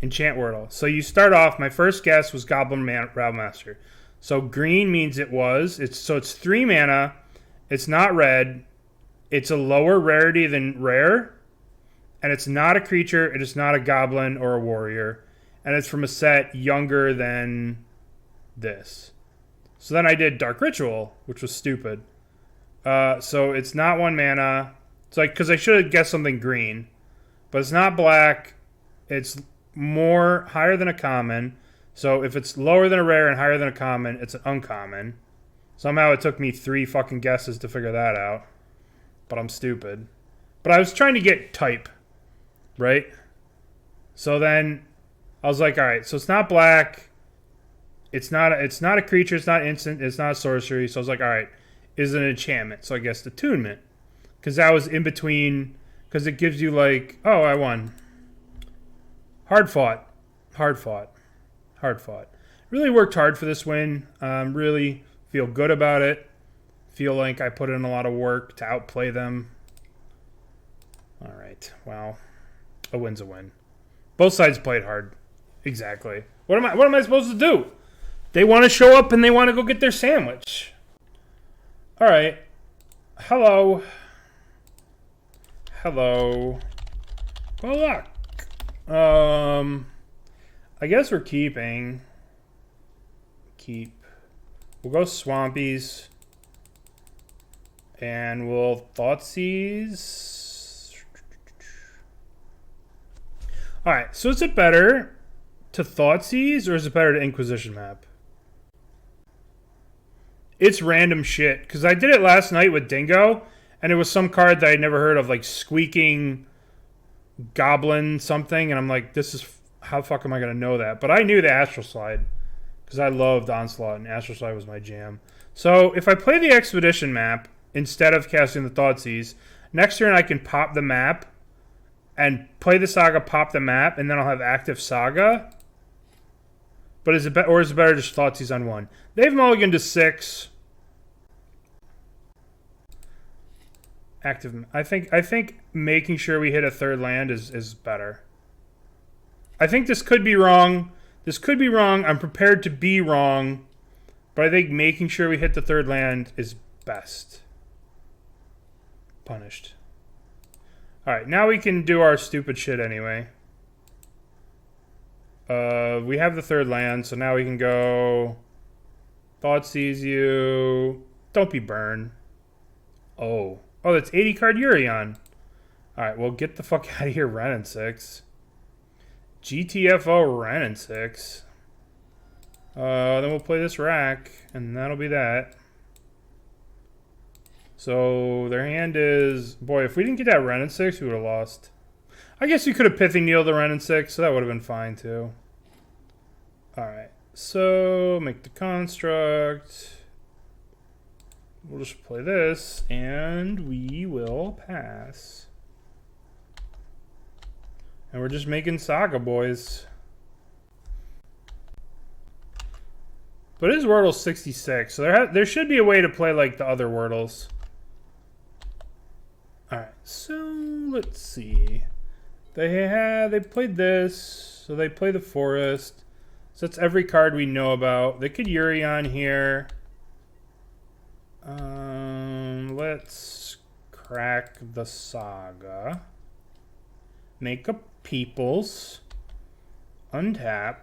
enchant Wordle. So you start off, my first guess was Goblin Railmaster. So green means it's 3 mana. It's not red. It's a lower rarity than rare. And it's not a creature. It is not a goblin or a warrior. And it's from a set younger than this. So then I did Dark Ritual, which was stupid. So it's not 1 mana. It's like, because I should have guessed something green. But it's not black. It's higher than a common. So if it's lower than a rare and higher than a common, it's an uncommon. Somehow it took me 3 fucking guesses to figure that out. But I'm stupid. But I was trying to get type. Right? So then I was like, alright, so it's not black. It's not a creature, it's not instant, it's not a sorcery. So I was like, alright, is it an enchantment? So I guess attunement. Because that was in between, because it gives you like, oh, I won. Hard fought. Really worked hard for this win. Really feel good about it. Feel like I put in a lot of work to outplay them. Alright, well, a win's a win. Both sides played hard. Exactly. What am I supposed to do? They want to show up and they want to go get their sandwich. Alright. Hello. Good luck. I guess we're keeping. We'll go Swampies. And we'll Thoughtseize. Alright, so is it better to Thoughtseize or is it better to Inquisition map? It's random shit. Because I did it last night with Dingo, and it was some card that I'd never heard of, like Squeaking Goblin something, and I'm like, this is... How the fuck am I going to know that? But I knew the Astral Slide, because I loved Onslaught, and Astral Slide was my jam. So if I play the Expedition map, instead of casting the Thoughtseize, next turn I can pop the map, and play the Saga, pop the map, and then I'll have active Saga. But is it better just Thoughtseize on 1? They've mulliganed to 6. Active. I think making sure we hit a 3rd land is better. I think this could be wrong. I'm prepared to be wrong. But I think making sure we hit the 3rd land is best. Punished. Alright, now we can do our stupid shit anyway. We have the 3rd land, so now we can go... Thoughtseize you. Don't be burned. Oh, that's 80 card Urion. Alright, well, get the fuck out of here, Ren and 6. GTFO Ren and 6. Then we'll play this rack, and that'll be that. So, their hand is... Boy, if we didn't get that Ren and 6, we would have lost. I guess we could have Pithing Needle the Ren and 6, so that would have been fine, too. Alright, so make the construct. We'll just play this, and we will pass. And we're just making Saga, boys. But his Wordle's 66, so there should be a way to play like the other Wordles. Alright, so let's see. They played this, so they play the Forest. So that's every card we know about. They could Urion here. Let's crack the Saga. Make a Peoples. Untap.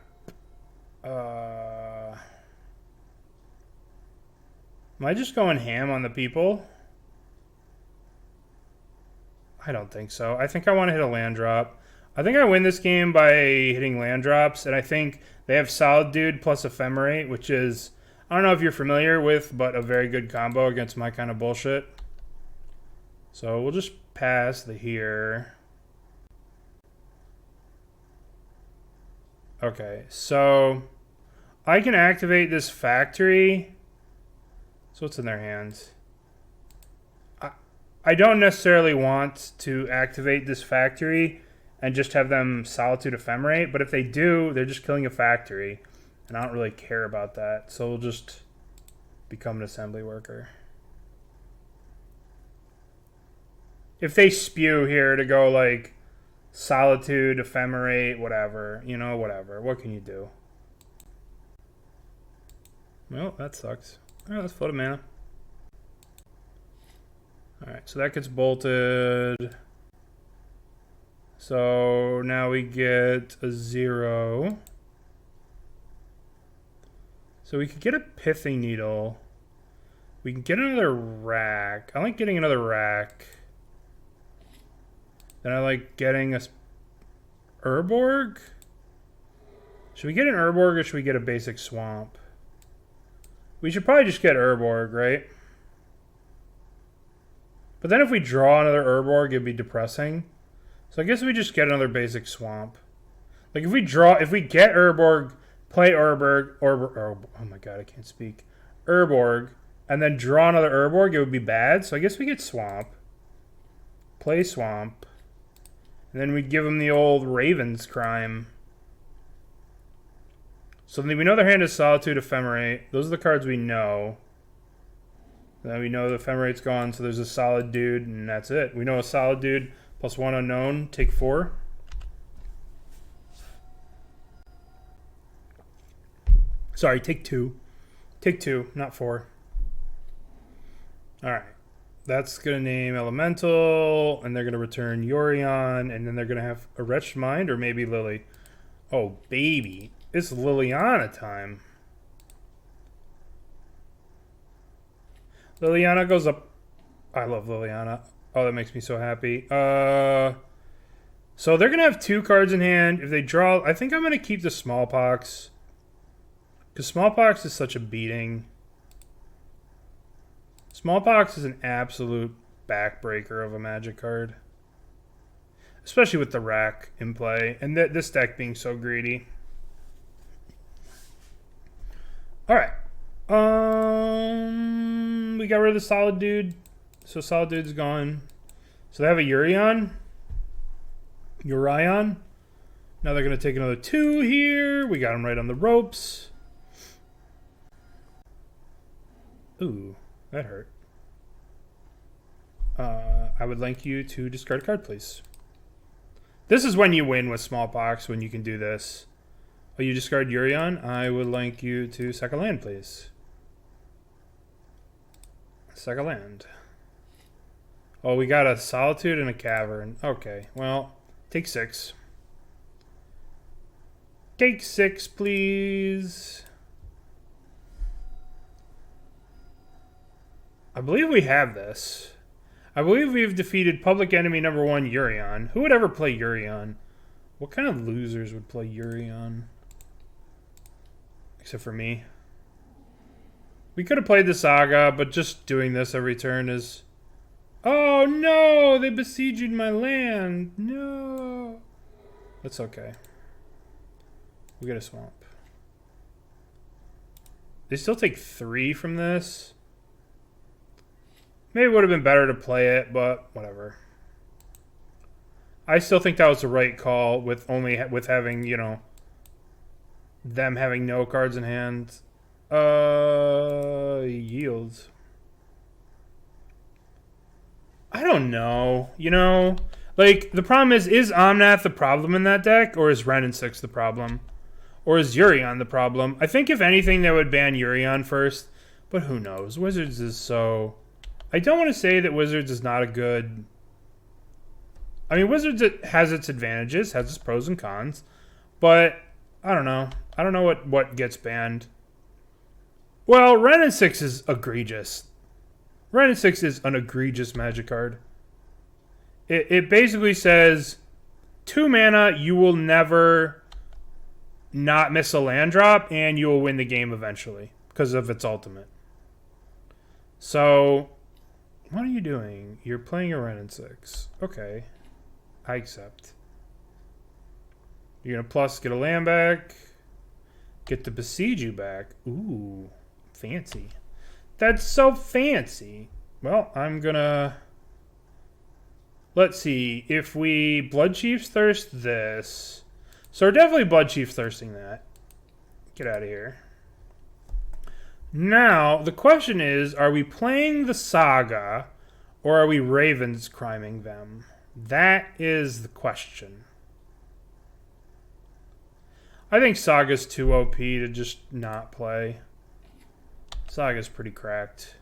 Am I just going ham on the people? I don't think so. I think I want to hit a land drop. I think I win this game by hitting land drops, and I think they have Solid Dude plus Ephemerate, which is, I don't know if you're familiar with, but a very good combo against my kind of bullshit. So we'll just pass the here. Okay, so I can activate this factory. So what's in their hands? I don't necessarily want to activate this factory and just have them Solitude Ephemerate, but if they do, they're just killing a factory, and I don't really care about that, so we'll just become an assembly worker. if they spew here to go like Solitude, Ephemerate, whatever, you know, whatever. What can you do? Well, that sucks. Alright, let's float a mana. Alright, so that gets bolted. So now we get a 0. So we could get a Pithing Needle. We can get another rack. I like getting another rack. Then I like getting a Urborg. Should we get an Urborg or should we get a basic swamp? We should probably just get Urborg, right? But then if we draw another Urborg, it'd be depressing. So I guess we just get another basic swamp. Like if we get Urborg, play Urborg, oh my god, I can't speak. Urborg, and then draw another Urborg, it would be bad. So I guess we get swamp. Play swamp. And then we'd give them the old Raven's Crime. So then we know their hand is Solitude, Ephemerate. Those are the cards we know. Then we know the Ephemerate's gone, so there's a solid dude, and that's it. We know a solid dude plus 1 unknown. Take 4. Sorry, take 2. Take 2, not 4. Alright. That's going to name Elemental, and they're going to return Yorion, and then they're going to have a Wretched Mind, or maybe Lily. Oh, baby. It's Liliana time. Liliana goes up. I love Liliana. Oh, that makes me so happy. So they're going to have 2 cards in hand. If they draw, I think I'm going to keep the Smallpox. Because Smallpox is such a beating. Smallpox is an absolute backbreaker of a Magic card. Especially with the rack in play. And this deck being so greedy. Alright. We got rid of the solid dude. So solid dude's gone. So they have a Urion. Now they're going to take another 2 here. We got them right on the ropes. Ooh, that hurt. I would like you to discard a card, please. This is when you win with Smallpox, when you can do this. Oh, you discard Urion? I would like you to sack a land, please. Sack a land. Oh, we got a Solitude and a Cavern. Okay, well, take 6. Take 6, please. I believe we have this. I believe we've defeated public enemy number 1, Urion. Who would ever play Urion? What kind of losers would play Urion? Except for me. We could have played the Saga, but just doing this every turn is... Oh no! They besieged my land! No! That's okay. We get a swamp. They still take 3 from this. Maybe it would have been better to play it, but whatever. I still think that was the right call with having, you know, them having no cards in hand. Yields. I don't know. You know, like, the problem is Omnath the problem in that deck, or is Ren and 6 the problem? Or is Urion the problem? I think if anything they would ban Urion first, but who knows? Wizards is so... I don't want to say that Wizards is not a good... I mean, Wizards has its advantages, has its pros and cons, but I don't know. I don't know what gets banned. Well, Ren and 6 is egregious. Ren and 6 is an egregious Magic card. It basically says, 2 mana, you will never not miss a land drop, and you will win the game eventually because of its ultimate. So... what are you doing? You're playing a Ren and 6. Okay. I accept. You're going to plus get a land back. Get the Besiege you back. Ooh. Fancy. That's so fancy. Well, I'm going to... let's see. If we Bloodchief's Thirst this... so we're definitely Bloodchief thirsting that. Get out of here. Now, the question is, are we playing the Saga, Or are we Ravens criming them? That is the question. I think Saga's too OP to just not play. Saga's pretty cracked.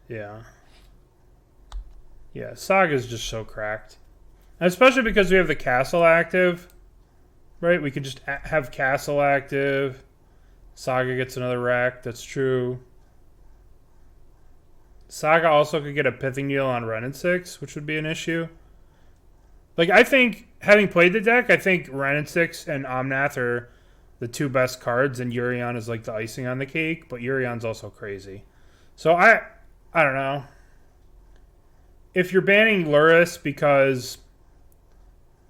Yeah. Yeah, Saga's just so cracked. And especially because we have the castle active. Right? We could just have castle active. Saga gets another rack. That's true. Saga also could get a Pithing Needle on Ren and 6, which would be an issue. Like, I think, having played the deck, I think Ren and 6 and Omnath are the two best cards, and Yorion is like the icing on the cake, but Yurion's also crazy. So I don't know. If you're banning Luris because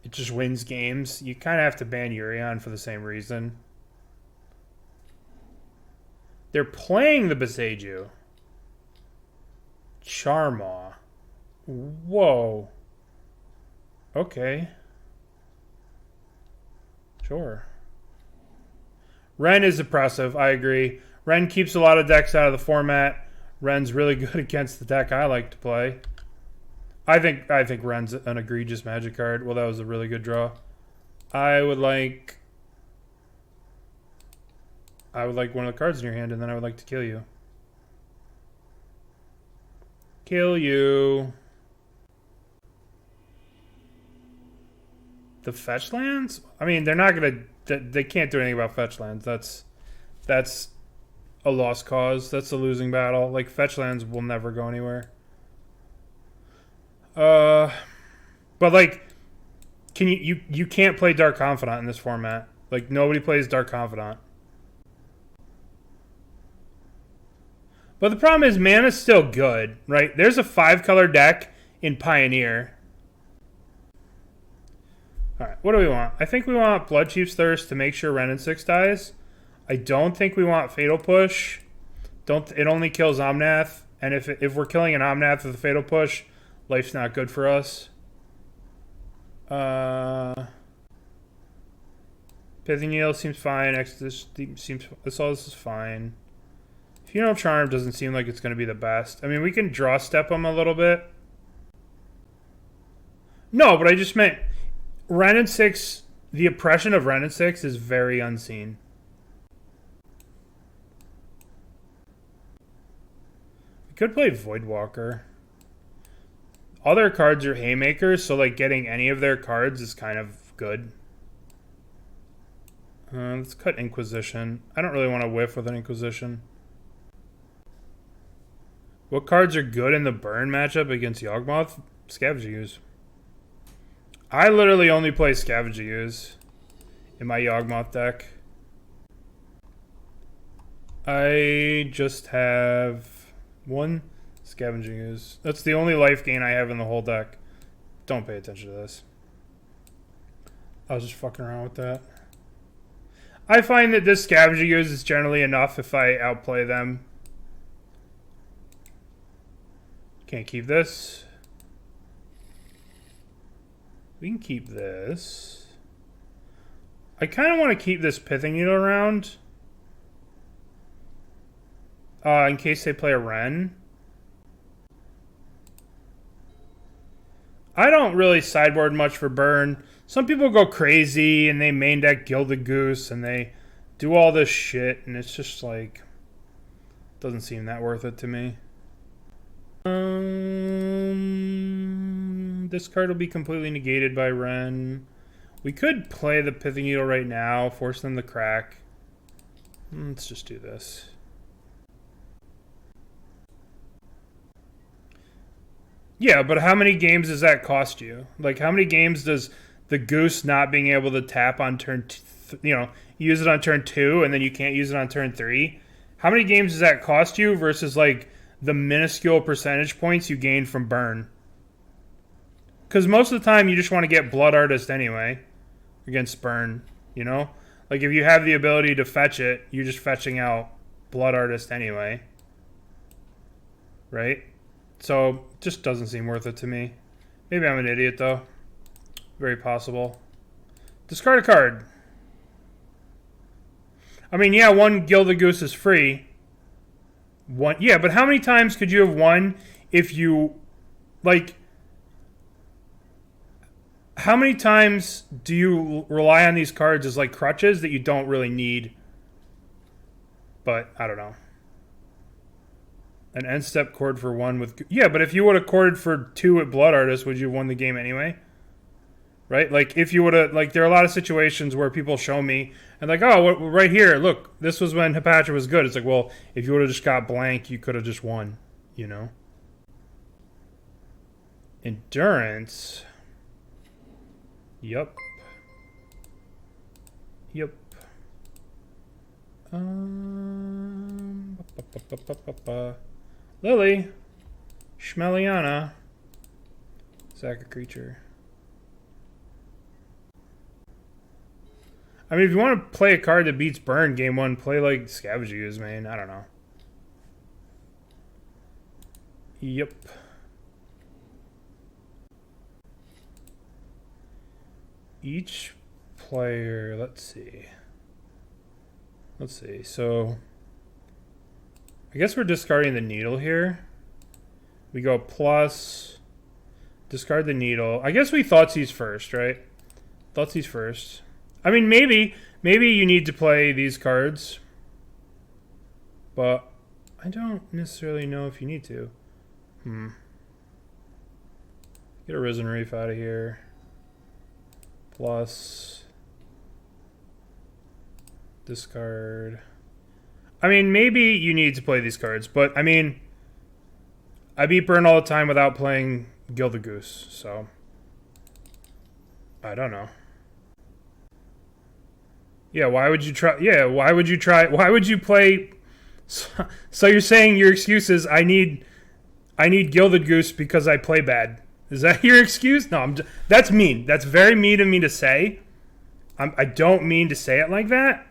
it just wins games, you kind of have to ban Yorion for the same reason. They're playing the Beseiju. Charmaw. Whoa. Okay. Sure. Ren is oppressive, I agree. Ren keeps a lot of decks out of the format. Ren's really good against the deck I like to play. I think Ren's an egregious Magic card. Well, that was a really good draw. I would like one of the cards in your hand, and then I would like to kill you. Kill you. The fetch lands? I mean, they're not gonna. They can't do anything about fetch lands. That's a lost cause. That's a losing battle. Like, fetch lands will never go anywhere. But like, you can't play Dark Confidant in this format. Like, nobody plays Dark Confidant. But the problem is, mana's still good, right? There's a 5-color deck in Pioneer. Alright, what do we want? I think we want Bloodchief's Thirst to make sure Ren and 6 dies. I don't think we want Fatal Push. It only kills Omnath. And if we're killing an Omnath with a Fatal Push, life's not good for us. Pithing Needle seems fine. This is fine. Funeral Charm doesn't seem like it's going to be the best. I mean, we can draw step them a little bit. No, but I just meant Ren and 6, the oppression of Ren and 6 is very unseen. We could play Voidwalker. All their cards are haymakers, so like getting any of their cards is kind of good. Let's cut Inquisition. I don't really want to whiff with an Inquisition. What cards are good in the burn matchup against Yawgmoth? Scavenger Ooze. I literally only play Scavenger Ooze in my Yawgmoth deck. I just have one Scavenger Ooze. That's the only life gain I have in the whole deck. Don't pay attention to this. I was just fucking around with that. I find that this Scavenger Ooze is generally enough if I outplay them. Can't keep this. We can keep this. I kind of want to keep this Pithing Needle around. In case they play a Ren. I don't really sideboard much for burn. Some people go crazy and they main deck Gilded Goose and they do all this shit and it's just like, doesn't seem that worth it to me. This card will be completely negated by Ren. We could play the Pithing Needle right now, force them to crack. Let's just do this. Yeah, but how many games does that cost you? Like, how many games does the Goose not being able to tap on turn, use it on turn 2 and then you can't use it on turn 3? How many games does that cost you versus like the minuscule percentage points you gain from burn? Because most of the time you just want to get Blood Artist anyway against burn, you know? Like, if you have the ability to fetch it, you're just fetching out Blood Artist anyway. Right? So, it just doesn't seem worth it to me. Maybe I'm an idiot, though. Very possible. Discard a card. I mean, yeah, one Gill the Goose is free. One, yeah, but how many times could you have won if you, like, how many times do you rely on these cards as, like, crutches that you don't really need? But, I don't know. An end step chord for one with... Yeah, but if you would have chorded for 2 with Blood Artist, would you have won the game anyway? Right? Like, if you would have... Like, there are a lot of situations where people show me, and like, oh, right here, look, this was when Hepatra was good. It's like, well, if you would have just got blank, you could have just won, you know? Endurance. Yup. Yup. Lily. Schmeliana. Sack a creature. I mean, if you want to play a card that beats Burn game 1, play like Scavenge Ooze, man. I don't know. Yep. Each player, let's see. So, I guess we're discarding the Needle here. We go plus, discard the Needle. I guess we Thoughtseize first, right? Thoughtseize first. I mean, maybe you need to play these cards, but I don't necessarily know if you need to. Get a Risen Reef out of here. Plus, discard. I mean, maybe you need to play these cards, but I mean, I beat Burn all the time without playing Gill the Goose, so I don't know. Yeah, why would you try? Yeah, why would you try? Why would you play? So you're saying your excuse is I need Gill the Goose because I play bad. Is that your excuse? No, that's mean. That's very mean of me to say. I don't mean to say it like that.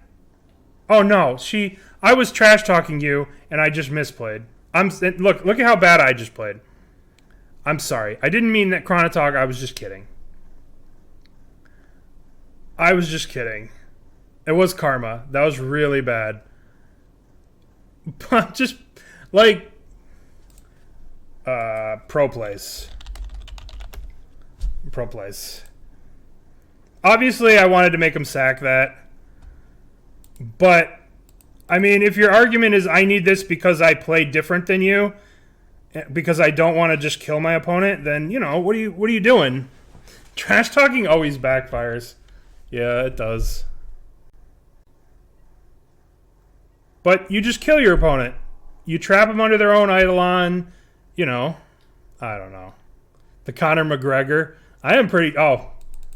Oh no, I was trash talking you and I just misplayed. Look at how bad I just played. I'm sorry. I didn't mean that Chronotog. I was just kidding. It was karma. That was really bad. But just like pro plays. Obviously, I wanted to make him sack that. But I mean, if your argument is I need this because I play different than you, because I don't want to just kill my opponent, then you know what are you doing? Trash talking always backfires. Yeah, it does. But you just kill your opponent. You trap them under their own Eidolon. You know, I don't know. The Conor McGregor. I am pretty... Oh,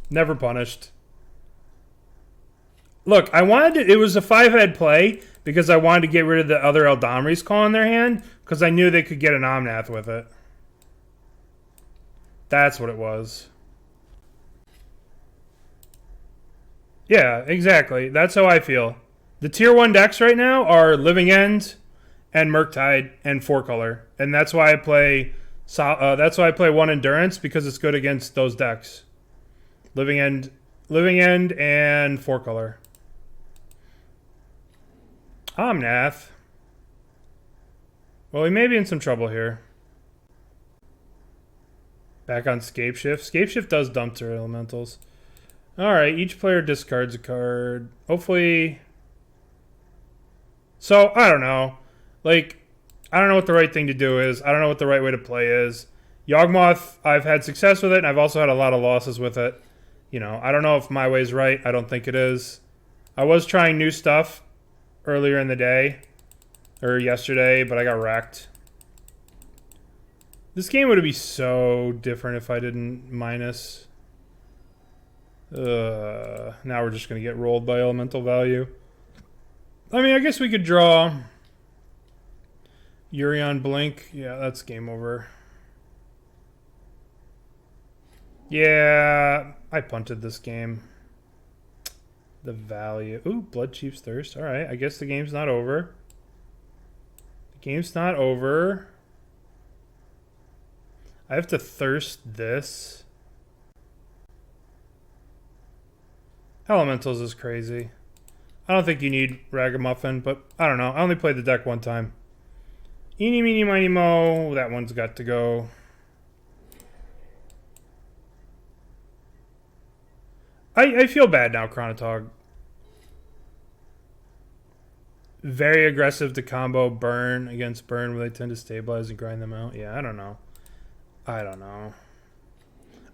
never punished. Look, it was a 5-head play because I wanted to get rid of the other Eldamri's Call in their hand because I knew they could get an Omnath with it. That's what it was. Yeah, exactly. That's how I feel. The tier 1 decks right now are Living End and Murktide and 4-color. And that's why I play 1 Endurance, because it's good against those decks. Living End and 4-color. Omnath. Well, he may be in some trouble here. Back on Scapeshift. Scapeshift does dump their elementals. Alright, each player discards a card. Hopefully... So, I don't know. Like, I don't know what the right thing to do is. I don't know what the right way to play is. Yawgmoth, I've had success with it, and I've also had a lot of losses with it. You know, I don't know if my way's right. I don't think it is. I was trying new stuff earlier in the day, or yesterday, but I got wrecked. This game would be so different if I didn't minus. Now we're just going to get rolled by elemental value. I mean, I guess we could draw Yorion Blink. Yeah, that's game over. Yeah, I punted this game. The value. Ooh, Bloodchief's Thirst. All right, I guess the game's not over. The game's not over. I have to thirst this. Elementals is crazy. I don't think you need Ragamuffin, but I don't know. I only played the deck one time. Eeny, meeny, miny, mo. That one's got to go. I feel bad now, Chronotog. Very aggressive to combo burn against burn where they tend to stabilize and grind them out. Yeah, I don't know. I don't know.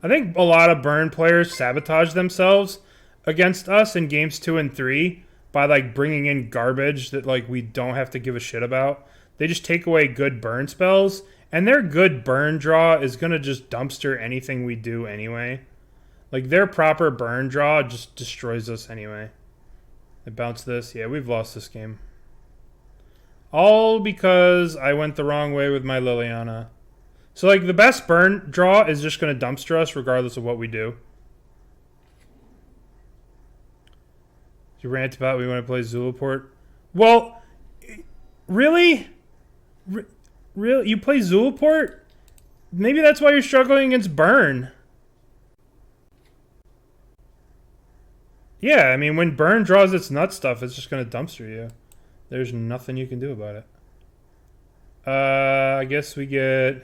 I think a lot of burn players sabotage themselves against us in games 2 and 3 by like bringing in garbage that like we don't have to give a shit about. They just take away good burn spells, and their good burn draw is going to just dumpster anything we do anyway. Like, their proper burn draw just destroys us anyway. They bounce this. Yeah, we've lost this game. All because I went the wrong way with my Liliana. So, like, the best burn draw is just going to dumpster us regardless of what we do. You rant about we want to play Zulaport. Well, really? Really? You play Zulaport? Maybe that's why you're struggling against burn. Yeah, I mean, when burn draws its nut stuff, it's just going to dumpster you. There's nothing you can do about it. I guess we get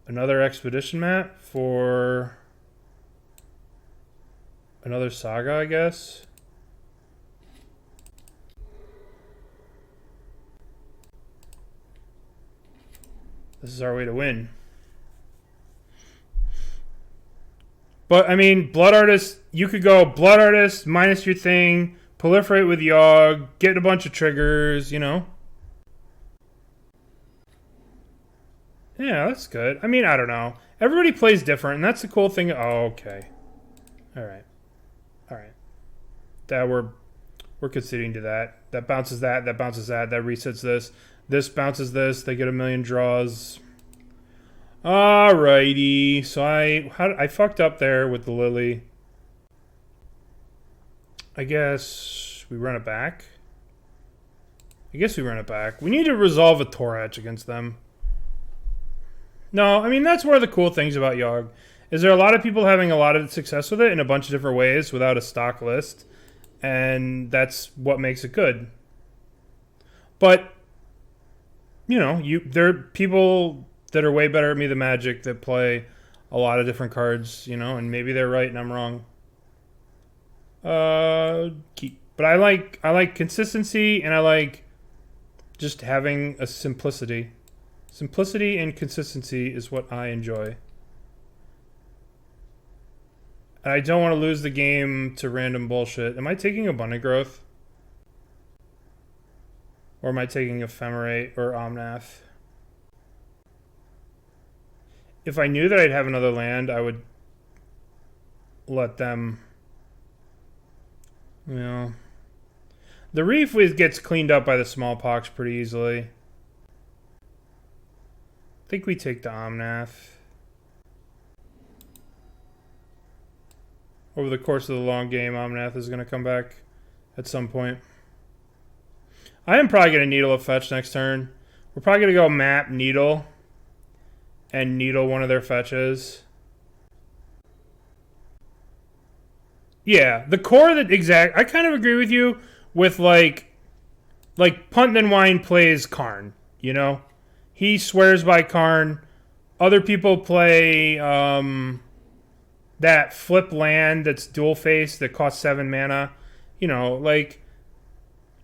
another expedition map for another Saga, I guess. This is our way to win. But, I mean, Blood Artist, you could go Blood Artist, minus your thing, proliferate with Yawg, get a bunch of triggers, you know? Yeah, that's good. I mean, I don't know. Everybody plays different, and that's the cool thing. Oh, okay. Alright. Alright. That we're conceding to that. That bounces that bounces that resets this. This bounces this, they get a million draws. Alrighty, so I fucked up there with the Lily. I guess we run it back. We need to resolve a Tourach against them. No, I mean, that's one of the cool things about Yawg. Is there a lot of people having a lot of success with it in a bunch of different ways without a stock list. And that's what makes it good. But, you know, there are people that are way better at me than Magic that play a lot of different cards, you know, and maybe they're right and I'm wrong. But I like consistency, and I like just having a simplicity. Simplicity and consistency is what I enjoy. And I don't want to lose the game to random bullshit. Am I taking Abundant Growth? Or am I taking Ephemerate or Omnath? If I knew that I'd have another land, I would let them, you know. The Reef gets cleaned up by the Smallpox pretty easily. I think we take the Omnath. Over the course of the long game, Omnath is going to come back at some point. I am probably going to Needle a fetch next turn. We're probably going to go map Needle and Needle one of their fetches. Yeah, the core that I kind of agree with you with like Punt and Wine plays Karn, you know? He swears by Karn. Other people play that flip land that's dual face that costs 7 mana. You know, like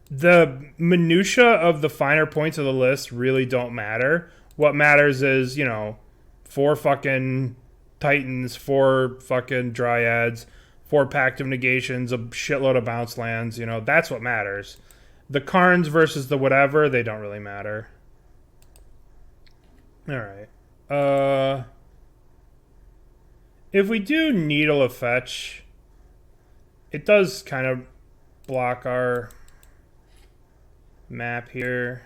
the minutia of the finer points of the list really don't matter. What matters is, you know, 4 fucking Titans, 4 fucking Dryads, 4 Pact of Negations, a shitload of bounce lands, you know, that's what matters. The Karns versus the whatever, they don't really matter. Alright. If we do Needle a fetch, it does kind of block our map here.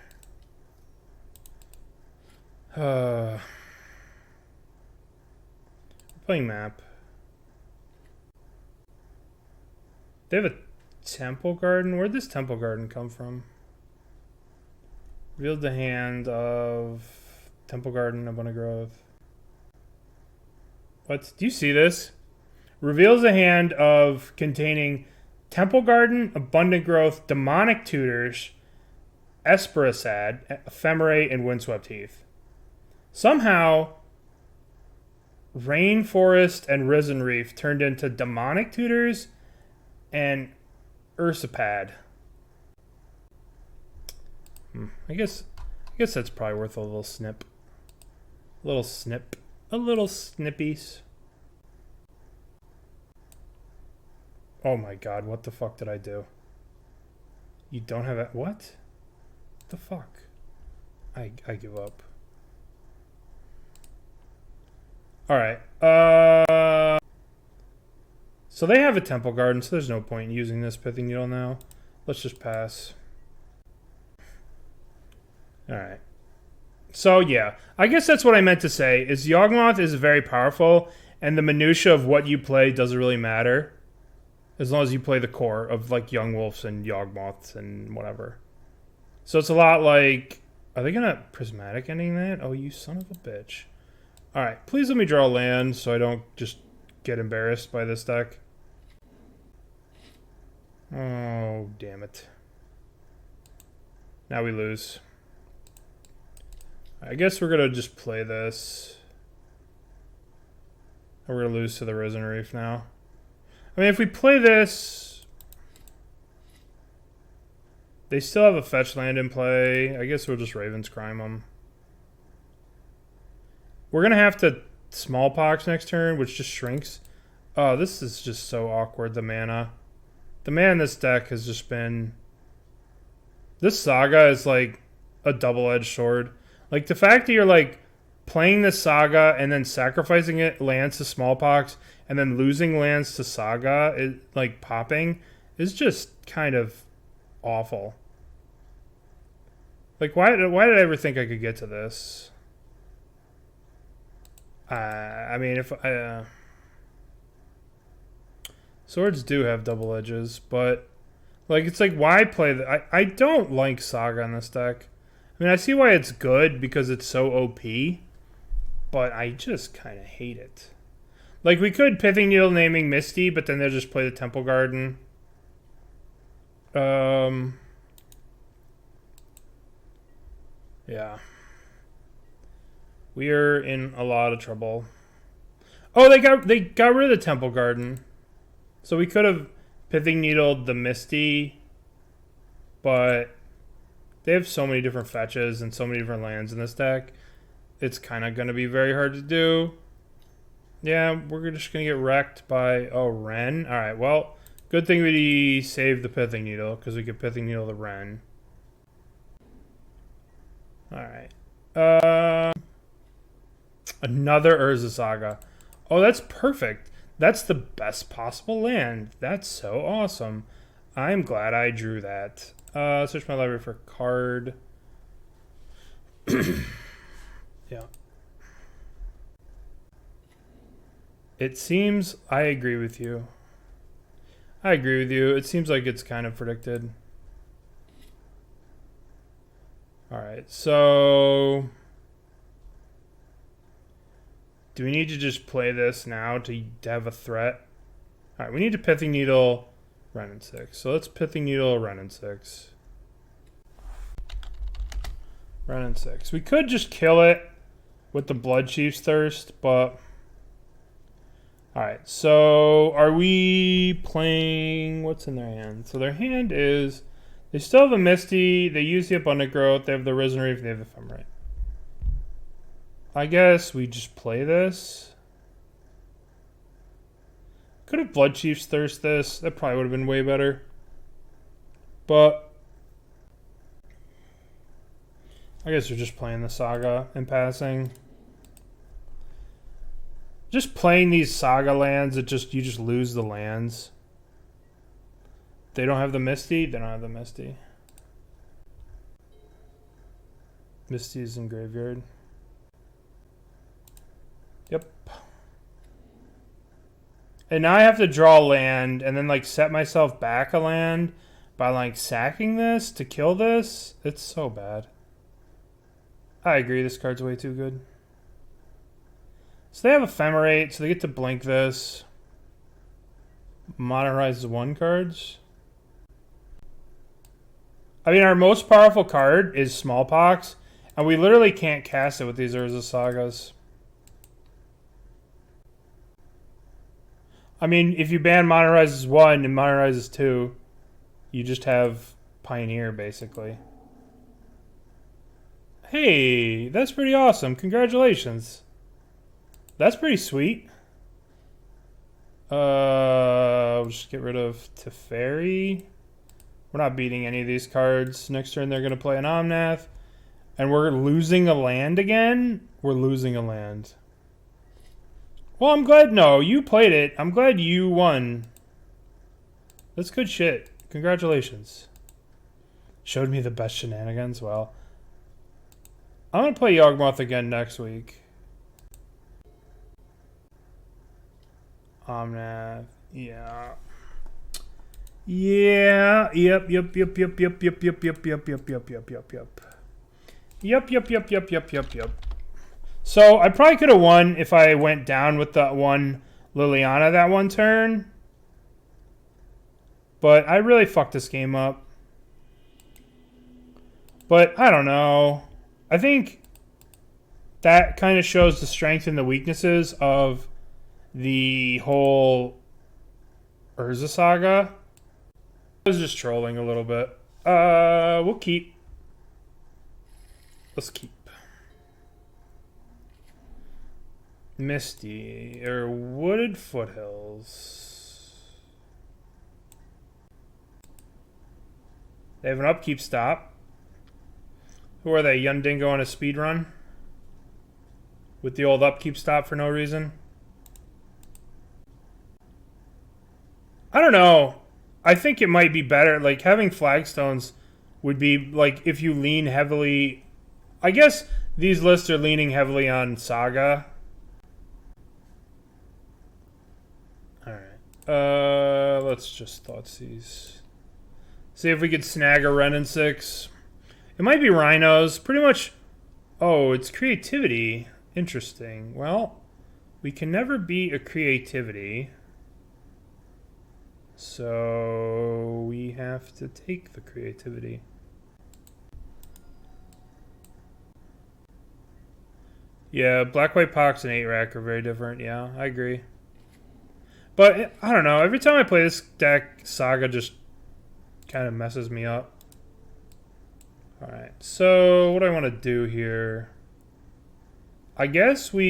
Playing map. They have a Temple Garden. Where'd this Temple Garden come from? Revealed the hand of Temple Garden, Abundant Growth. What? Do you see this? Reveals a hand of containing Temple Garden, Abundant Growth, Demonic Tutors, Esperisad, Ephemerate, and Windswept Heath. Somehow, Rainforest and Risen Reef turned into Demonic Tutors and Ursapad. I guess that's probably worth a little snip. A little snippies. Oh my god, what the fuck did I do? You don't have it. What the fuck? I give up. Alright. So they have a Temple Garden, so there's no point in using this Pithing Needle now. Let's just pass. Alright. So yeah, I guess that's what I meant to say, is Yawgmoth is very powerful, and the minutia of what you play doesn't really matter. As long as you play the core of like Young Wolves and Yawgmoths and whatever. So it's a lot like... Are they gonna Prismatic Ending that? Oh, you son of a bitch. Alright, please let me draw land so I don't just get embarrassed by this deck. Oh, damn it. Now we lose. I guess we're gonna just play this. We're gonna lose to the Risen Reef now. I mean, if we play this... They still have a fetch land in play. I guess we'll just Raven's Crime them. We're going to have to Smallpox next turn, which just shrinks. Oh, this is just so awkward, the mana. The mana in this deck has just been... This Saga is like a double-edged sword. Like, the fact that you're like playing this Saga and then sacrificing it lands to Smallpox and then losing lands to Saga, like popping, is just kind of awful. Like, why did I ever think I could get to this? I mean, if swords do have double edges, but like, it's like, why play the... I don't like Saga on this deck. I mean, I see why it's good because it's so OP, but I just kind of hate it. Like, we could Pithing Needle naming Misty, but then they'll just play the Temple Garden. Yeah. We're in a lot of trouble. Oh, they got rid of the Temple Garden. So we could have Pithing Needled the Misty, but they have so many different fetches and so many different lands in this deck. It's kind of going to be very hard to do. Yeah, we're just going to get wrecked by... Oh, Wren? Alright, well, good thing we saved the Pithing Needle, because we could Pithing Needle the Wren. Alright. Another Urza Saga. Oh, that's perfect. That's the best possible land. That's so awesome. I'm glad I drew that. Search my library for card. Yeah. It seems... I agree with you. It seems like it's kind of predicted. Alright, so... Do we need to just play this now to have a threat? Alright, we need to Pithing Needle Wrenn and 6. So let's Pithing Needle Wrenn and 6. Wrenn and 6. We could just kill it with the Bloodchief's Thirst, but... Alright, so are we playing... What's in their hand? So their hand is... They still have a Misty, they use the Abundant Growth, they have the Risen Reef, they have the Ephemerate. I guess we just play this. Could have Bloodchief's Thirst this. That probably would have been way better. But I guess we're just playing the Saga and passing. Just playing these Saga lands, you just lose the lands. They don't have the Misty? They don't have the Misty. Misty is in graveyard. Yep. And now I have to draw land and then like set myself back a land by like sacking this to kill this. It's so bad. I agree, this card's way too good. So they have Ephemerate, so they get to blink this. Modernize the 1 cards. I mean, our most powerful card is Smallpox, and we literally can't cast it with these Urza Sagas. I mean, if you ban Mono Rises 1 and Mono Rises 2, you just have Pioneer, basically. Hey, that's pretty awesome. Congratulations. That's pretty sweet. We'll just get rid of Teferi. We're not beating any of these cards. Next turn they're going to play an Omnath. And we're losing a land again? We're losing a land. Well, I'm glad. No, you played it. I'm glad you won. That's good shit. Congratulations. Showed me the best shenanigans. Well, I'm going to play Yawgmoth again next week. Omnath. Yeah. Yeah. Yep. So I probably could have won if I went down with the one Liliana that one turn. But I really fucked this game up. But I don't know. I think that kind of shows the strength and the weaknesses of the whole Urza Saga. I was just trolling a little bit. We'll keep. Let's keep. Misty, or Wooded Foothills. They have an upkeep stop. Who are they? Yundingo on a speed run? With the old upkeep stop for no reason? I don't know. I think it might be better. Like, having flagstones would be, like, if you lean heavily... I guess these lists are leaning heavily on Saga. Alright. Let's just Thoughtseize. See if we could snag a Ren and 6. It might be Rhinos. Pretty much... Oh, it's creativity. Interesting. Well, we can never beat a creativity. So we have to take the creativity. Yeah, Black-White Pox and 8-Rack are very different. Yeah, I agree. But, I don't know. Every time I play this deck, Saga just kind of messes me up. Alright, so what do I want to do here? I guess what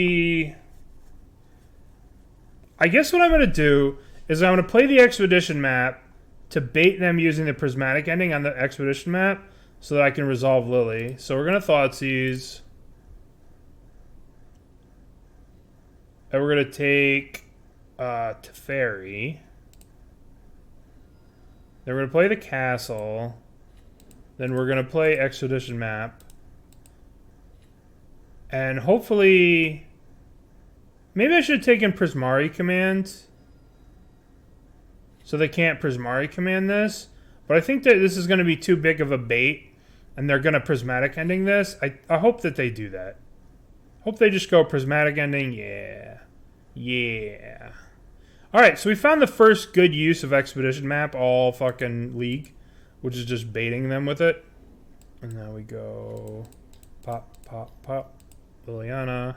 I'm going to do is I'm going to play the Expedition map to bait them using the Prismatic ending on the Expedition map so that I can resolve Lily. So we're going to Thoughtseize. And we're going to take Teferi. Then we're going to play the Castle. Then we're going to play Expedition map. And hopefully... Maybe I should have taken Prismari Command. So they can't Prismari Command this. But I think that this is going to be too big of a bait. And they're going to Prismatic Ending this. I hope that they do that. Hope they just go Prismatic Ending. Yeah. Yeah. Alright, so we found the first good use of Expedition map all fucking league. Which is just baiting them with it. And now we go... Pop, pop, pop. Liliana.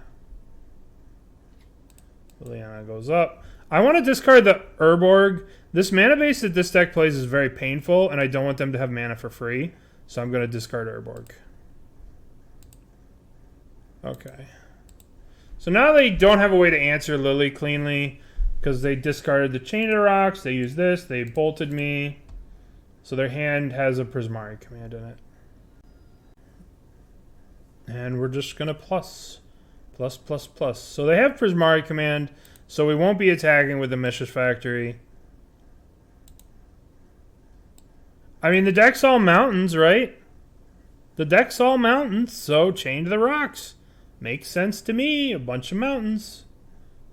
Liliana goes up. I want to discard the Urborg. This mana base that this deck plays is very painful, and I don't want them to have mana for free. So I'm going to discard Urborg. Okay. So now they don't have a way to answer Lily cleanly, because they discarded the Chain of the Rocks, they used this, they bolted me. So their hand has a Prismari command in it. And we're just going to plus. Plus, plus, plus. So they have Prismari command, so we won't be attacking with the Mishra's Factory. I mean, the deck's all mountains, right? The deck's all mountains, so Chain to the Rocks. Makes sense to me. A bunch of mountains.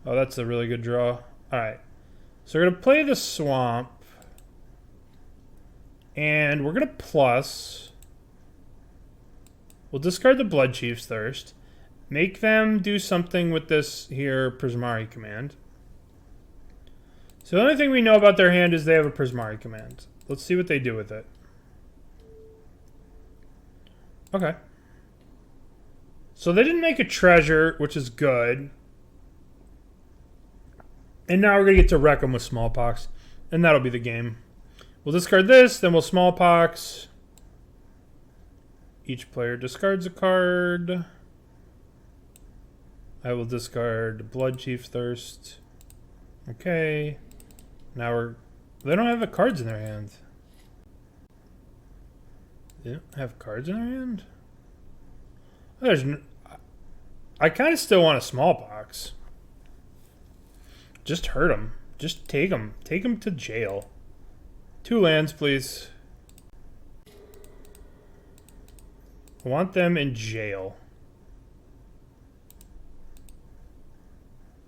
Oh, that's a really good draw. Alright. So we're going to play the Swamp. And we're going to plus. We'll discard the Bloodchief's Thirst. Make them do something with this here Prismari command. So the only thing we know about their hand is they have a Prismari command. Let's see what they do with it. Okay. So they didn't make a treasure, which is good. And now we're going to get to wreck them with Smallpox. And that'll be the game. We'll discard this, then we'll Smallpox. Each player discards a card. I will discard Bloodchief Thirst. Okay. Now they don't have the cards in their hand. They don't have cards in their hand? I kind of still want a Smallpox. Just hurt them. Just take them. Take them to jail. 2 lands, please. I want them in jail.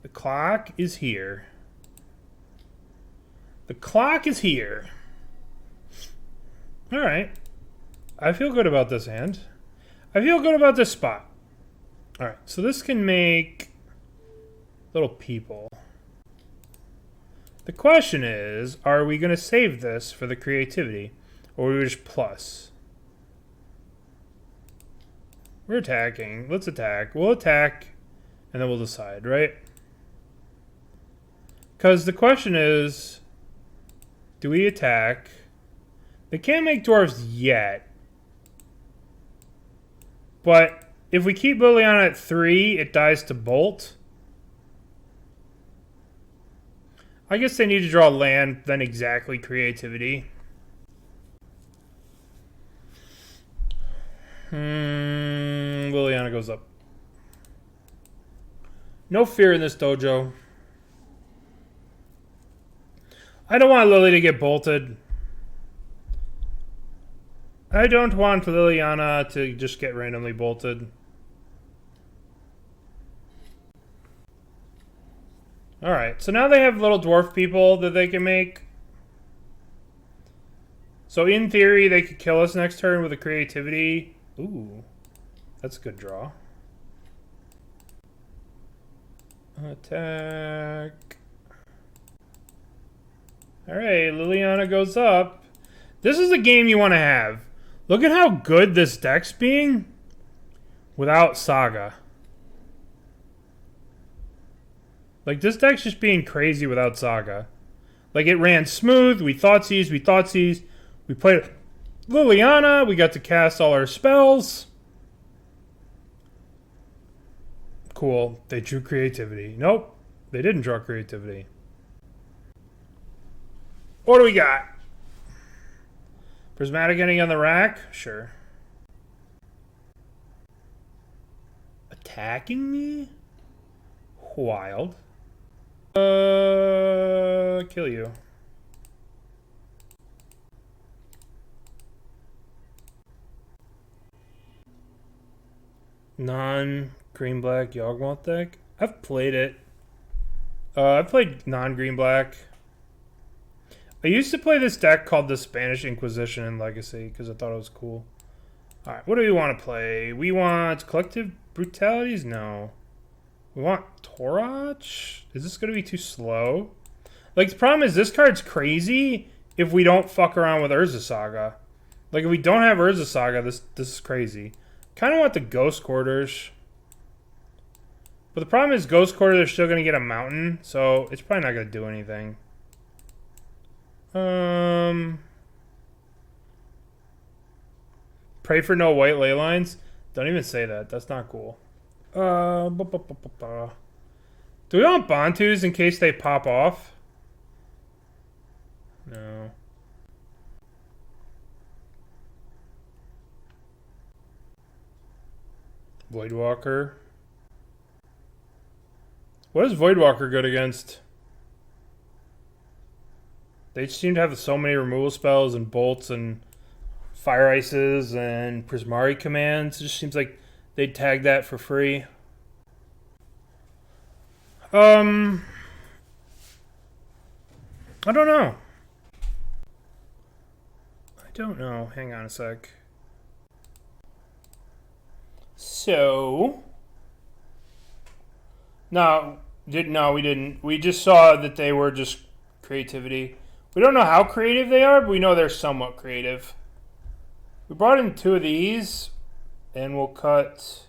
The clock is here. The clock is here. Alright. I feel good about this hand. I feel good about this spot. Alright, so this can make little people. The question is, are we going to save this for the creativity? Or are we just plus? We're attacking. Let's attack. We'll attack, and then we'll decide, right? Because the question is, do we attack? They can't make dwarves yet. But if we keep Liliana at 3, it dies to Bolt. I guess they need to draw land, then exactly creativity. Liliana goes up. No fear in this dojo. I don't want Lily to get bolted. I don't want Liliana to just get randomly bolted. Alright, so now they have little dwarf people that they can make. So in theory, they could kill us next turn with a creativity. Ooh, that's a good draw. Attack. Alright, Liliana goes up. This is a game you want to have. Look at how good this deck's being without Saga. Like, this deck's just being crazy without Saga. Like, it ran smooth. We Thoughtseize. We played Liliana. We got to cast all our spells. Cool. They drew creativity. Nope. They didn't draw creativity. What do we got? Prismatic Ending on the rack? Sure. Attacking me? Wild. Kill you. Non-green-black Yawgmoth deck? I've played it. I've played non-green-black. I used to play this deck called the Spanish Inquisition in Legacy because I thought it was cool. Alright, what do we want to play? We want Collective Brutalities? No. We want Tourach? Is this going to be too slow? Like, the problem is this card's crazy if we don't fuck around with Urza Saga. Like, if we don't have Urza Saga, this is crazy. Kind of want the Ghost Quarters. But the problem is Ghost Quarters are still going to get a mountain, so it's probably not going to do anything. Pray for no white ley lines? Don't even say that. That's not cool. Do we want Bontus in case they pop off? No. Voidwalker. What is Voidwalker good against? They seem to have so many removal spells and bolts and fire ices and Prismari commands. It just seems like they'd tag that for free. I don't know. Hang on a sec. So, no, we didn't. We just saw that they were just creativity. We don't know how creative they are, but we know they're somewhat creative. We brought in 2 of these. And we'll cut...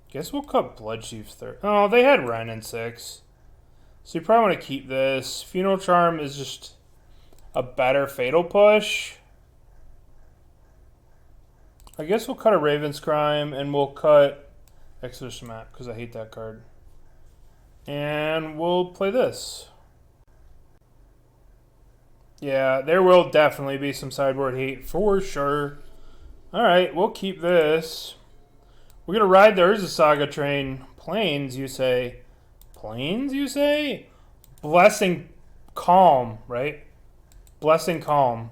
guess we'll cut Bloodchief's third. Oh, they had Ren in 6. So you probably want to keep this. Funeral Charm is just a better Fatal push. I guess we'll cut a Raven's Crime and we'll cut Exodus Map because I hate that card. And we'll play this. Yeah, there will definitely be some sideboard hate for sure. Alright, we'll keep this. We're going to ride the Urza Saga train. Plains, you say. Plains, you say? Blessing Calm, right? Blessing Calm.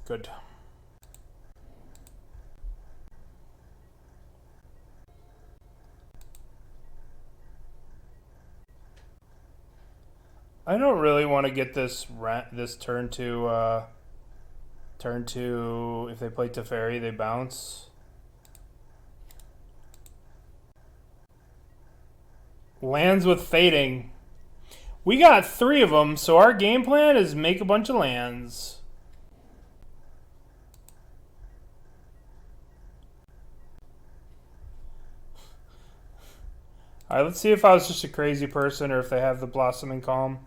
Good. I don't really want to get this turn to if they play Teferi, they bounce. Lands with Fading. We got 3 of them, so our game plan is make a bunch of lands. Alright, let's see if I was just a crazy person or if they have the Blossoming Calm.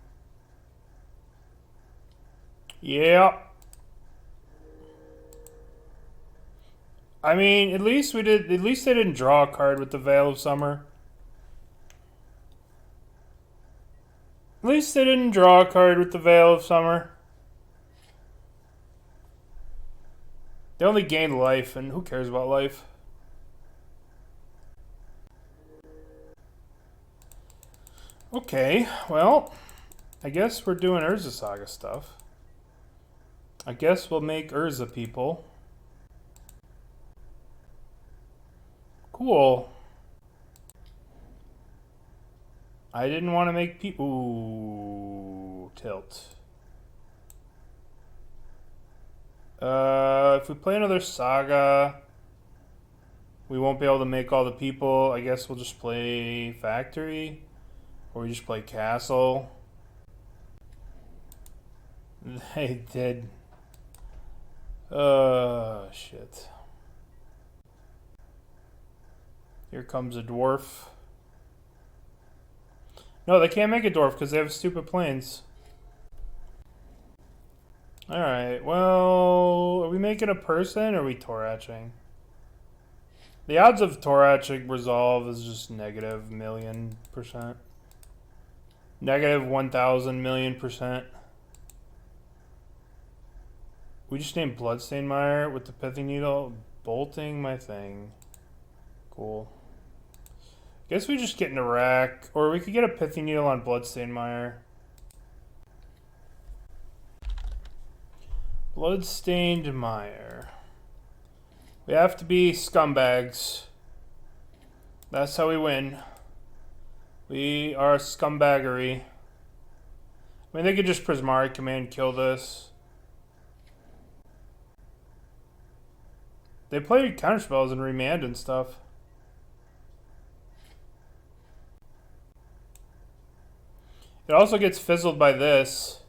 Yeah. I mean, at least they didn't draw a card with the Veil of Summer. At least they didn't draw a card with the Veil of Summer. They only gained life, and who cares about life? Okay, well, I guess we're doing Urza Saga stuff. I guess we'll make Urza people. Cool. I didn't want to make people... Ooh, tilt. If we play another Saga, we won't be able to make all the people. I guess we'll just play Factory. Or we just play Castle. They did. Shit. Here comes a dwarf. No, they can't make a dwarf because they have stupid planes. Alright, well, are we making a person or are we Touraching? The odds of Touraching resolve is just negative $1,000,000%. Negative 1,000,000,000%. We just named Bloodstained Mire with the Pithing Needle. Bolting my thing. Cool. Guess we just get in a rack. Or we could get a Pithing Needle on Bloodstained Mire. Bloodstained Mire. We have to be scumbags. That's how we win. We are scumbaggery. I mean, they could just Prismari Command kill this. They played counterspells and remand and stuff. It also gets fizzled by this.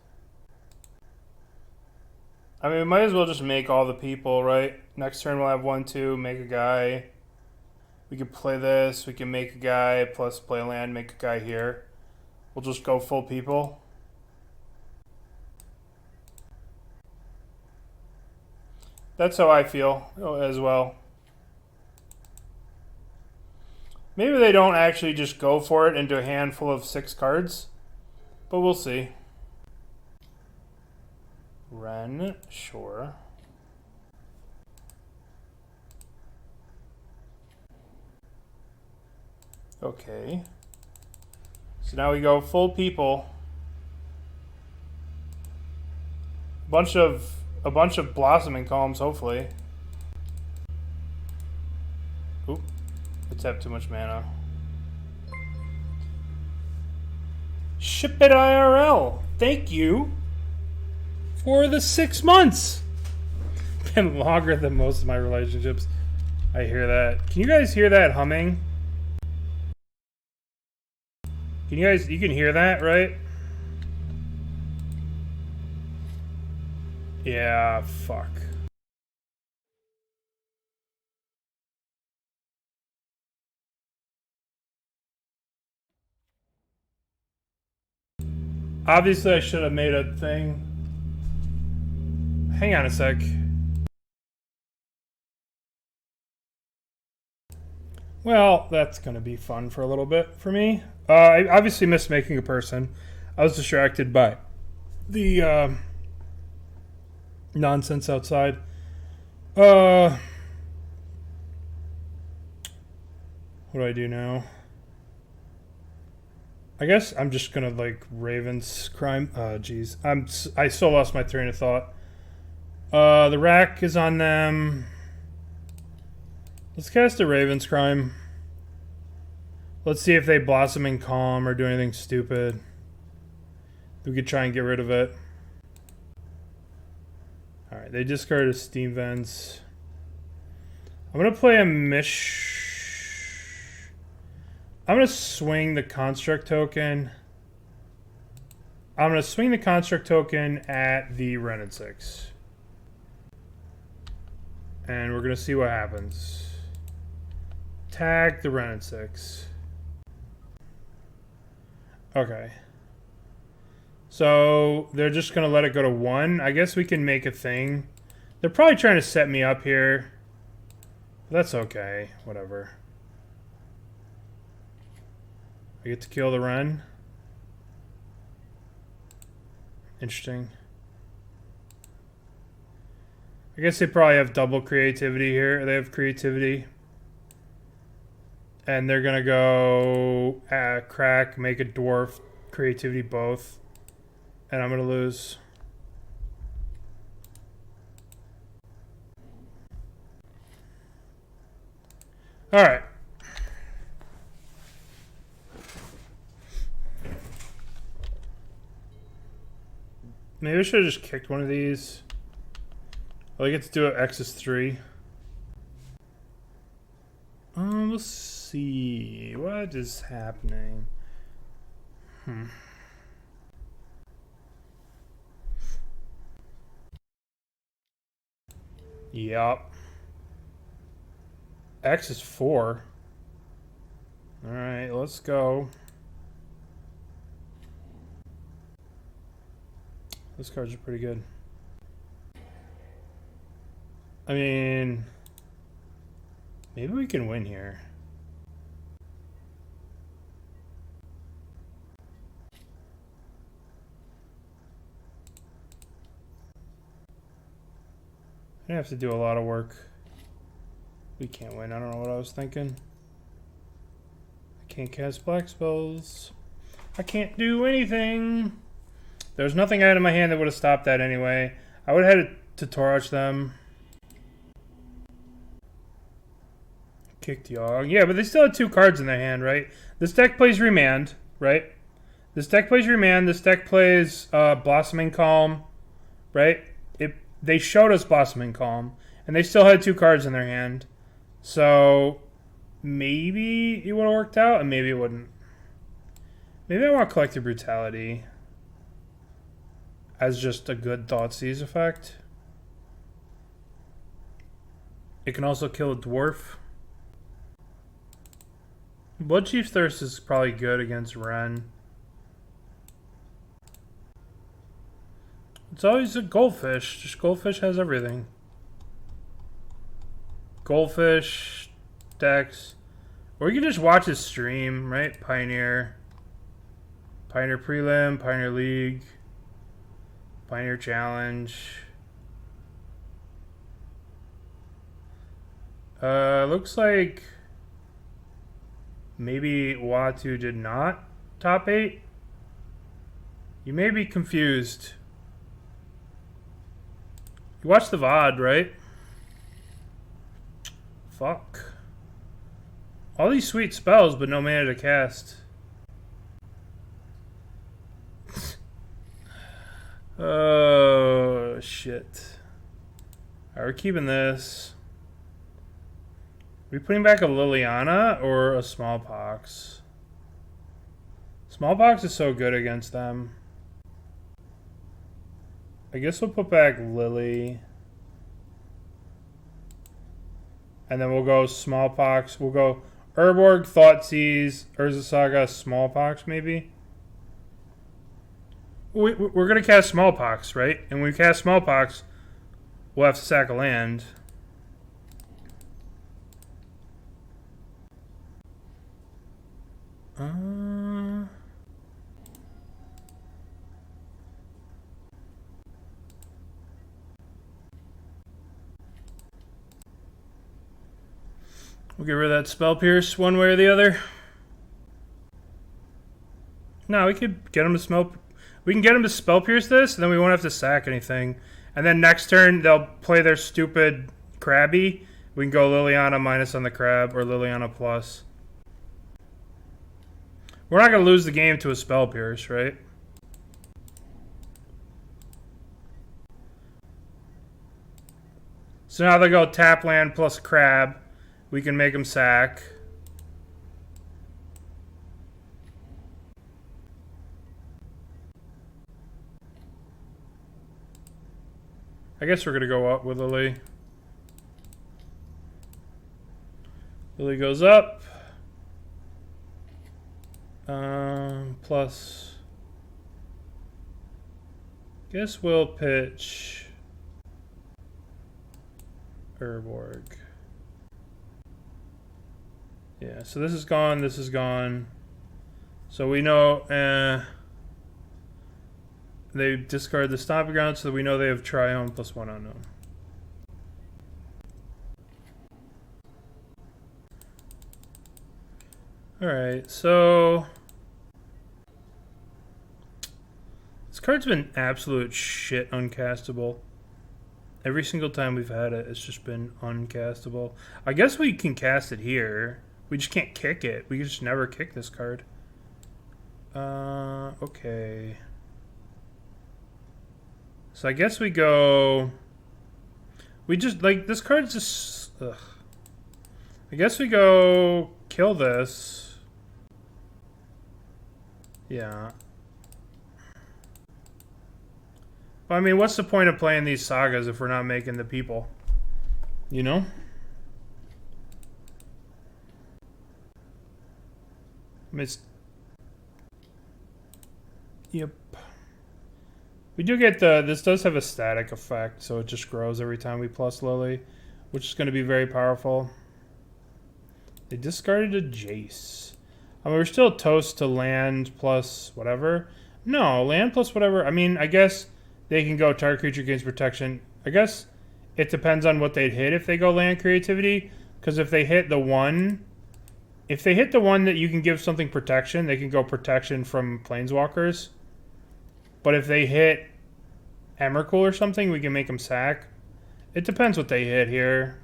I mean, we might as well just make all the people, right? Next turn we'll have 1, 2, make a guy. We could play this, we can make a guy, plus play a land, make a guy here. We'll just go full people. That's how I feel as well. Maybe they don't actually just go for it into a handful of 6 cards, but we'll see. Ren, sure. Okay. So now we go full people. A bunch of blossoming columns, hopefully. Oop. Let's have too much mana. Ship it IRL. Thank you for the 6 months. Been longer than most of my relationships. I hear that. Can you guys hear that humming? Can you can hear that, right? Yeah, fuck. Obviously, I should have made a thing. Hang on a sec. Well, that's gonna be fun for a little bit for me. I obviously missed making a person. I was distracted by the nonsense outside. What do I do now? I guess I'm just gonna like Raven's Crime. Jeez, I still lost my train of thought. The rack is on them. Let's cast a Raven's Crime. Let's see if they Blossom and Calm or do anything stupid. We could try and get rid of it. Alright, they discarded Steam Vents. I'm gonna play a I'm gonna swing the Construct token. I'm gonna swing the Construct token at the Rented 6. And we're gonna see what happens. Tag the Rented 6. Okay. So they're just gonna let it go to 1. I guess we can make a thing. They're probably trying to set me up here. That's okay. Whatever. I get to kill the Ren. Interesting. I guess they probably have double creativity here. They have creativity. And they're gonna go crack, make a dwarf, creativity both. And I'm gonna lose. Alright. Maybe I should have just kicked one of these. Well, I get to do it X is 3. We'll see. What is happening? Yup. X is 4. Alright, let's go. Those cards are pretty good. I mean, maybe we can win here. I have to do a lot of work. We can't win. I don't know what I was thinking. I can't cast black spells. I can't do anything. There's nothing out of my hand that would have stopped that anyway. I would have had to Tourach them. Kicked Yawg. Yeah, but they still had 2 cards in their hand, right? This deck plays Remand, right? This deck plays Remand. This deck plays Blossoming Calm, right? They showed us Blossoming Calm, and they still had 2 cards in their hand. So maybe it would have worked out, and maybe it wouldn't. Maybe I want Collective Brutality as just a good Thoughtseize effect. It can also kill a dwarf. Bloodchief Thirst is probably good against Ren. It's always a Goldfish. Just Goldfish has everything. Goldfish, Dex. Or you can just watch his stream, right? Pioneer. Pioneer Prelim, Pioneer League. Pioneer Challenge. Looks like maybe Watu did not top 8. You may be confused. You watched the VOD, right? Fuck. All these sweet spells, but no mana to cast. Oh, shit. Alright, we're keeping this. we putting back a Liliana or a Smallpox? Smallpox is so good against them. I guess we'll put back Lily. And then we'll go Smallpox. We'll go Urborg, Thoughtseize, Urza Saga, Smallpox maybe. We're going to cast Smallpox, right? And when we cast Smallpox, we'll have to sack a land. We'll get rid of that Spell Pierce one way or the other. No, we could get him to Spell... We can get him to Spell Pierce this, and then we won't have to sack anything. And then next turn, they'll play their stupid Krabby. We can go Liliana minus on the Crab, or Liliana plus. We're not going to lose the game to a Spell Pierce, right? So now they go tap land plus Crab. We can make them sack. I guess we're going to go up with Lily. Lily goes up. Plus... Guess we'll pitch... Urborg. Yeah, so this is gone, this is gone. So we know... They discard the stomping ground, so we know they have Triumph plus 1 unknown. Alright, so... This card's been absolute shit uncastable. Every single time we've had it, it's just been uncastable. I guess we can cast it here. We just can't kick it. We just never kick this card. Okay. So I guess we go... We just, like, this card's just... Ugh. I guess we go kill this. Yeah. Well, I mean, what's the point of playing these sagas if we're not making the people? You know? Yep. We do get the... This does have a static effect, so it just grows every time we plus Lily, which is going to be very powerful. They discarded a Jace. I mean, we're still toast to land plus whatever. No, land plus whatever. I mean, I guess they can go target creature gains protection. I guess it depends on what they'd hit if they go land creativity. Because if they hit the one... If they hit the one that you can give something protection, they can go protection from Planeswalkers. But if they hit Emrakul or something, we can make them sack. It depends what they hit here.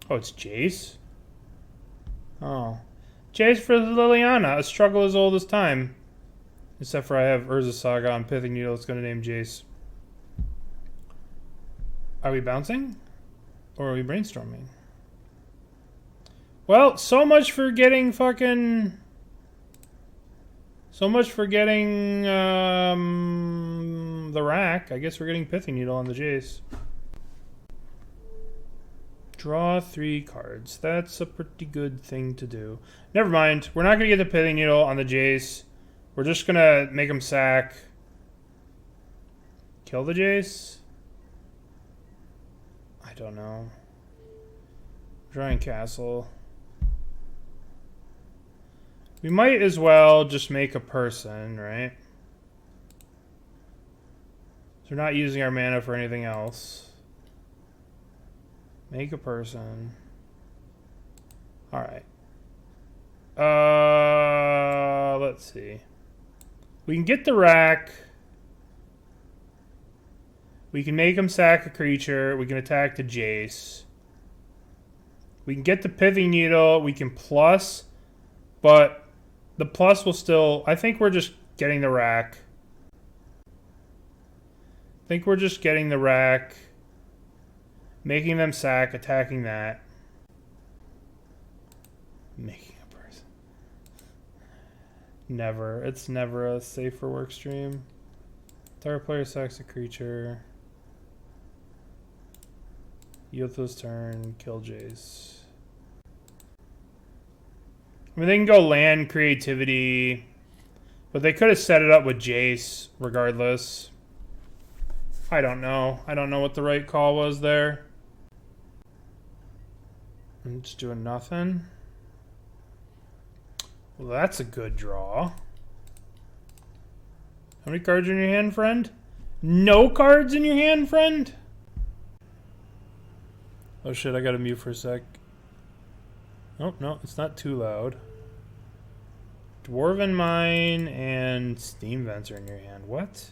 Oh, it's Jace? Oh. Jace for Liliana, a struggle as old as time. Except for I have Urza Saga on Pithing Needle, it's going to name Jace. Are we bouncing? Or are we brainstorming? Well, so much for getting fucking... So much for getting the rack. I guess we're getting Pithing Needle on the Jace. Draw 3 cards. That's a pretty good thing to do. Never mind. We're not going to get the Pithing Needle on the Jace. We're just going to make him sack. Kill the Jace? I don't know. Drawing Castle. We might as well just make a person, right? So we're not using our mana for anything else. Make a person. Alright. Let's see. We can get the rack. We can make him sack a creature. We can attack the Jace. We can get the Pithing Needle. We can plus, but the plus will still... I think we're just getting the rack. I think we're just getting the rack. Making them sack, attacking that. Making a person. Never. It's never a safe for work stream. Target player selects a creature. Yield to his turn. Kill Jace. I mean, they can go land creativity, but they could have set it up with Jace regardless. I don't know. I don't know what the right call was there. I'm just doing nothing. Well, that's a good draw. How many cards are in your hand, friend? No cards in your hand, friend? Oh shit, I gotta mute for a sec. Oh, no, it's not too loud. Dwarven Mine and Steam Vents are in your hand. What?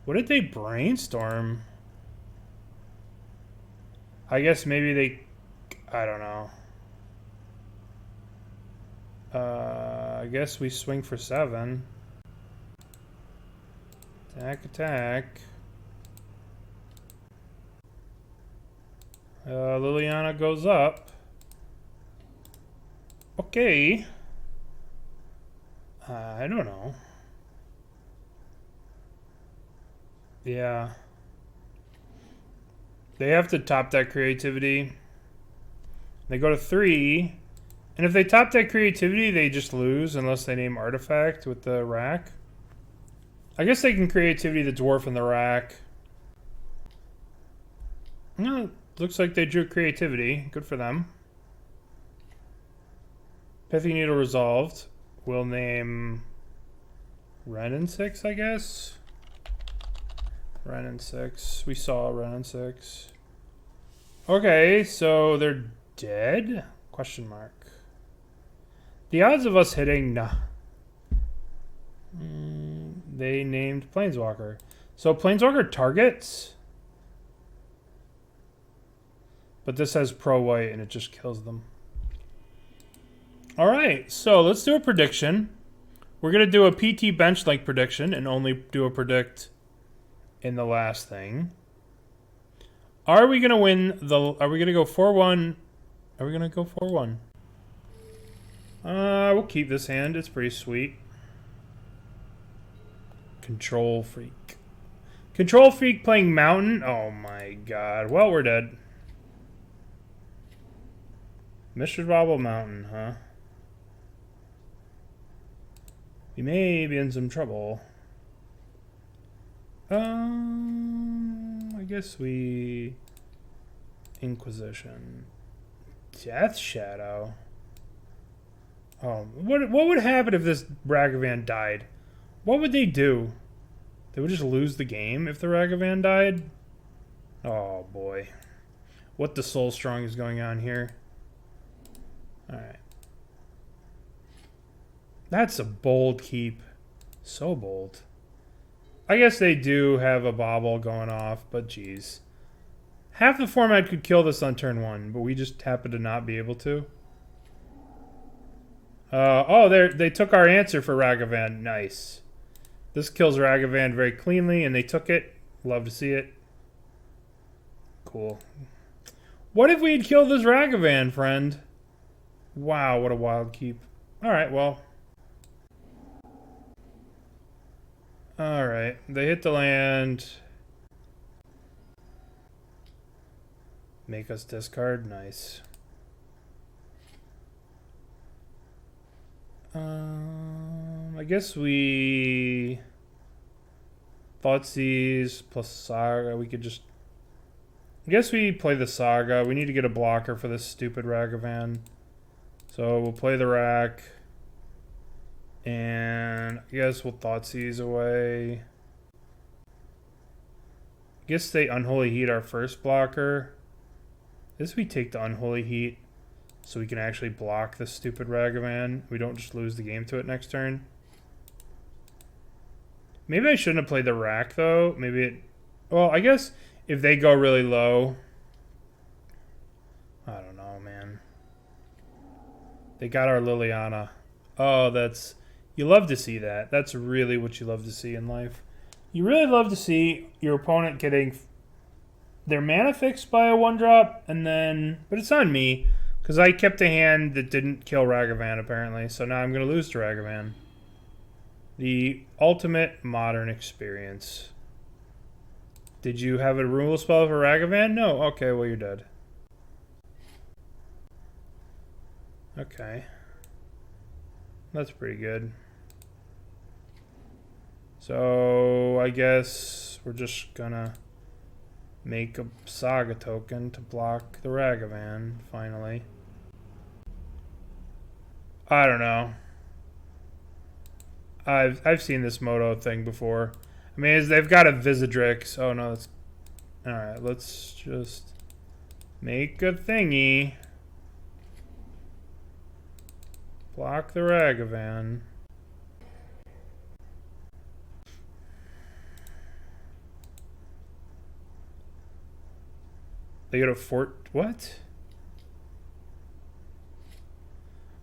What did they brainstorm? I guess maybe they... I don't know. I guess we swing for 7. Attack, attack. Liliana goes up. Okay. I don't know. Yeah. They have to top that creativity. They go to 3. And if they top that creativity, they just lose unless they name artifact with the rack. I guess they can creativity the dwarf and the rack. No, looks like they drew creativity. Good for them. Pithing Needle resolved. We'll name Ren and 6, I guess. Ren and 6. We saw Ren and 6. Okay, so they're dead? Question mark. The odds of us hitting, nah. They named Planeswalker. So Planeswalker targets. But this has pro white and it just kills them. Alright, so let's do a prediction. We're going to do a PT bench like prediction and only do a predict in the last thing. Are we going to win the... Are we going to go 4-1? Are we going to go 4-1? We'll keep this hand. It's pretty sweet. Control Freak. Control Freak playing Mountain? Oh my god. Well, we're dead. Mishra Wobble Mountain, huh? We may be in some trouble. I guess we... Inquisition. Death Shadow. Oh, what would happen if this Ragavan died? What would they do? They would just lose the game if the Ragavan died? Oh boy. What the Soul Strong is going on here? Alright. That's a bold keep. So bold. I guess they do have a bobble going off, but geez. Half the format could kill this on turn 1, but we just happen to not be able to. Oh, they took our answer for Ragavan. Nice. This kills Ragavan very cleanly, and they took it. Love to see it. Cool. What if we had killed this Ragavan, friend? Wow, what a wild keep. Alright, well. Alright, they hit the land. Make us discard. Nice. I guess we... Thoughtseize plus Saga. We could just... I guess we play the Saga. We need to get a blocker for this stupid Ragavan. So we'll play the rack. And I guess we'll Thoughtseize away. I guess they Unholy Heat our first blocker. I guess we take the Unholy Heat so we can actually block this stupid Ragavan. We don't just lose the game to it next turn. Maybe I shouldn't have played the rack though. Maybe it... Well, I guess if they go really low... I don't know, man. They got our Liliana. Oh, that's... You love to see that. That's really what you love to see in life. You really love to see your opponent getting their mana fixed by a 1-drop, and then... But it's on me. Because I kept a hand that didn't kill Ragavan, apparently. So now I'm going to lose to Ragavan. The ultimate modern experience. Did you have a removal spell for Ragavan? No. Okay, well, you're dead. Okay. That's pretty good. So, I guess we're just gonna make a Saga token to block the Ragavan, finally. I don't know. I've seen this Moto thing before. I mean, they've got a Visidrix. Oh no, that's... Alright, let's just make a thingy. Block the Ragavan. They get a fort... What?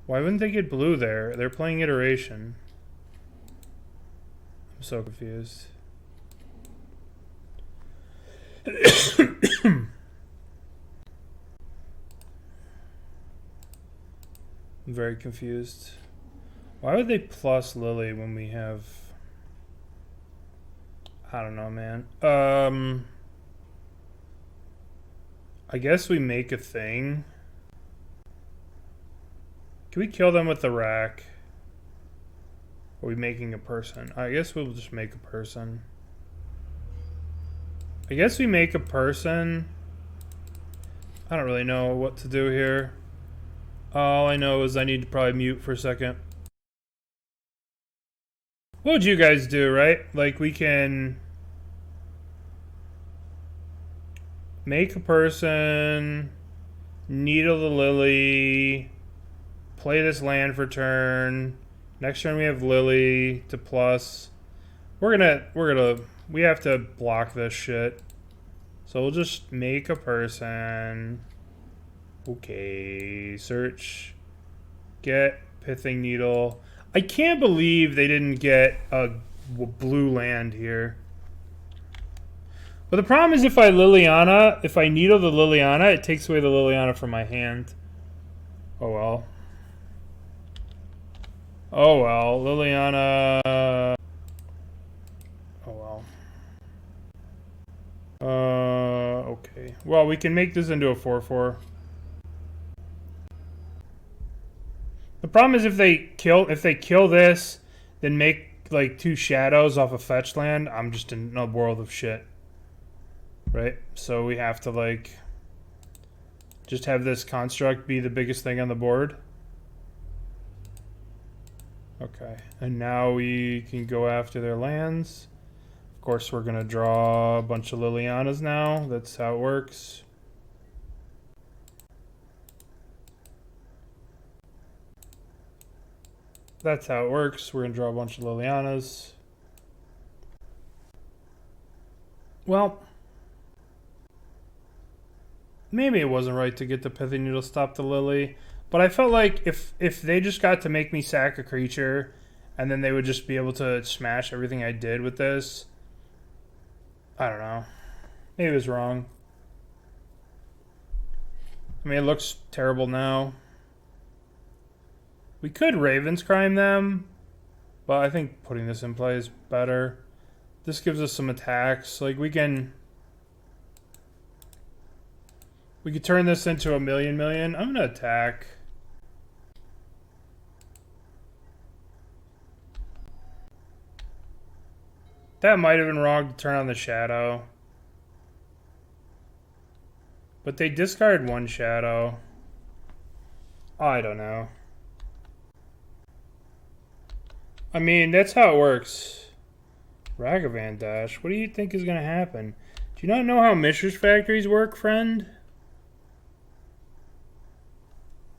Why wouldn't they get blue there? They're playing Iteration. I'm so confused. I'm very confused. Why would they plus Lily when we have... I don't know, man. I guess we make a thing. Can we kill them with the rack? Are we making a person? I guess we'll just make a person. I guess we make a person. I don't really know what to do here. All I know is I need to probably mute for a second. What would you guys do, right? Like, we can make a person, needle the Lily, play this land for turn. Next turn we have Lily to plus. We have to block this shit. So we'll just make a person. Okay, search. Get Pithing Needle. I can't believe they didn't get a blue land here. But the problem is if I needle the Liliana, it takes away the Liliana from my hand. Oh well. Oh well, Liliana. Oh well. Okay. Well, we can make this into a 4/4. The problem is if they kill this, then make like 2 shadows off a fetch land, I'm just in a world of shit. Right? So we have to like just have this construct be the biggest thing on the board. Okay. And now we can go after their lands. Of course, we're going to draw a bunch of Lilianas now. That's how it works. That's how it works. We're going to draw a bunch of Lilianas. Well, maybe it wasn't right to get the Pithing Needle to stop the Lily. But I felt like if they just got to make me sack a creature, and then they would just be able to smash everything I did with this. I don't know. Maybe it was wrong. I mean, it looks terrible now. We could Ravenscrime them, but I think putting this in play is better. This gives us some attacks. Like, we could turn this into a million. I'm gonna attack. That might have been wrong to turn on the shadow. But they discard 1 shadow. I don't know. I mean, that's how it works. Ragavan Dash. What do you think is going to happen? Do you not know how Mishra's factories work, friend?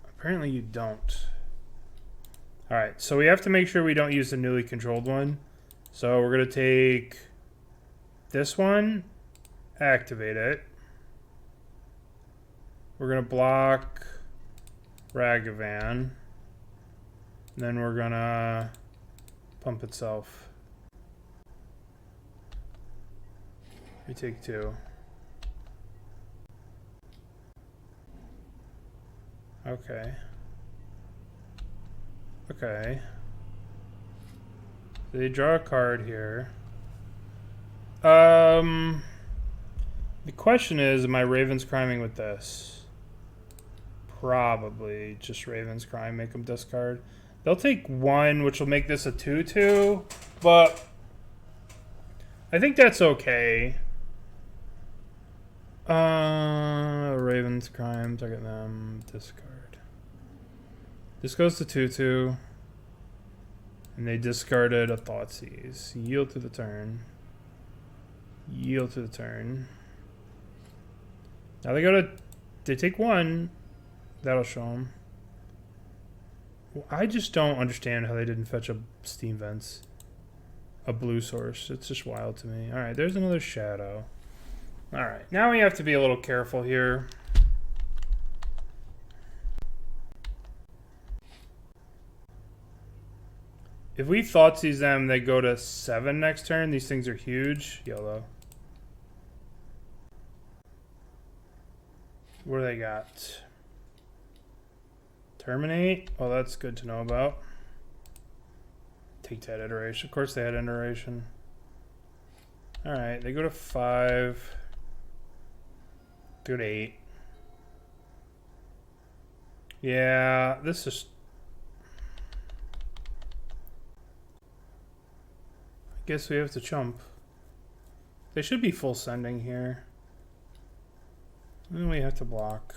Apparently you don't. Alright, so we have to make sure we don't use the newly controlled one. So we're going to take this one, activate it. We're going to block Ragavan. And then we're going to pump itself. We take 2. Okay. Okay. They draw a card here. The question is, am I Raven's Criming with this? Probably just Raven's Crime, make them discard. They'll take 1, which will make this a 2/2, but I think that's okay. Raven's Crime, target them, discard. This goes to 2/2. And they discarded a Thoughtseize. Yield to the turn. Yield to the turn. Now they take 1. That'll show them. Well, I just don't understand how they didn't fetch a Steam Vents. A blue source. It's just wild to me. Alright, there's another Shadow. Alright, now we have to be a little careful here. If we Thoughtseize them, they go to 7 next turn. These things are huge. Yellow. What do they got? Terminate. Well, that's good to know about. Take that iteration. Of course they had iteration. Alright, they go to 5. Go to 8. Yeah, this is... Guess we have to chump. They should be full sending here. And we have to block.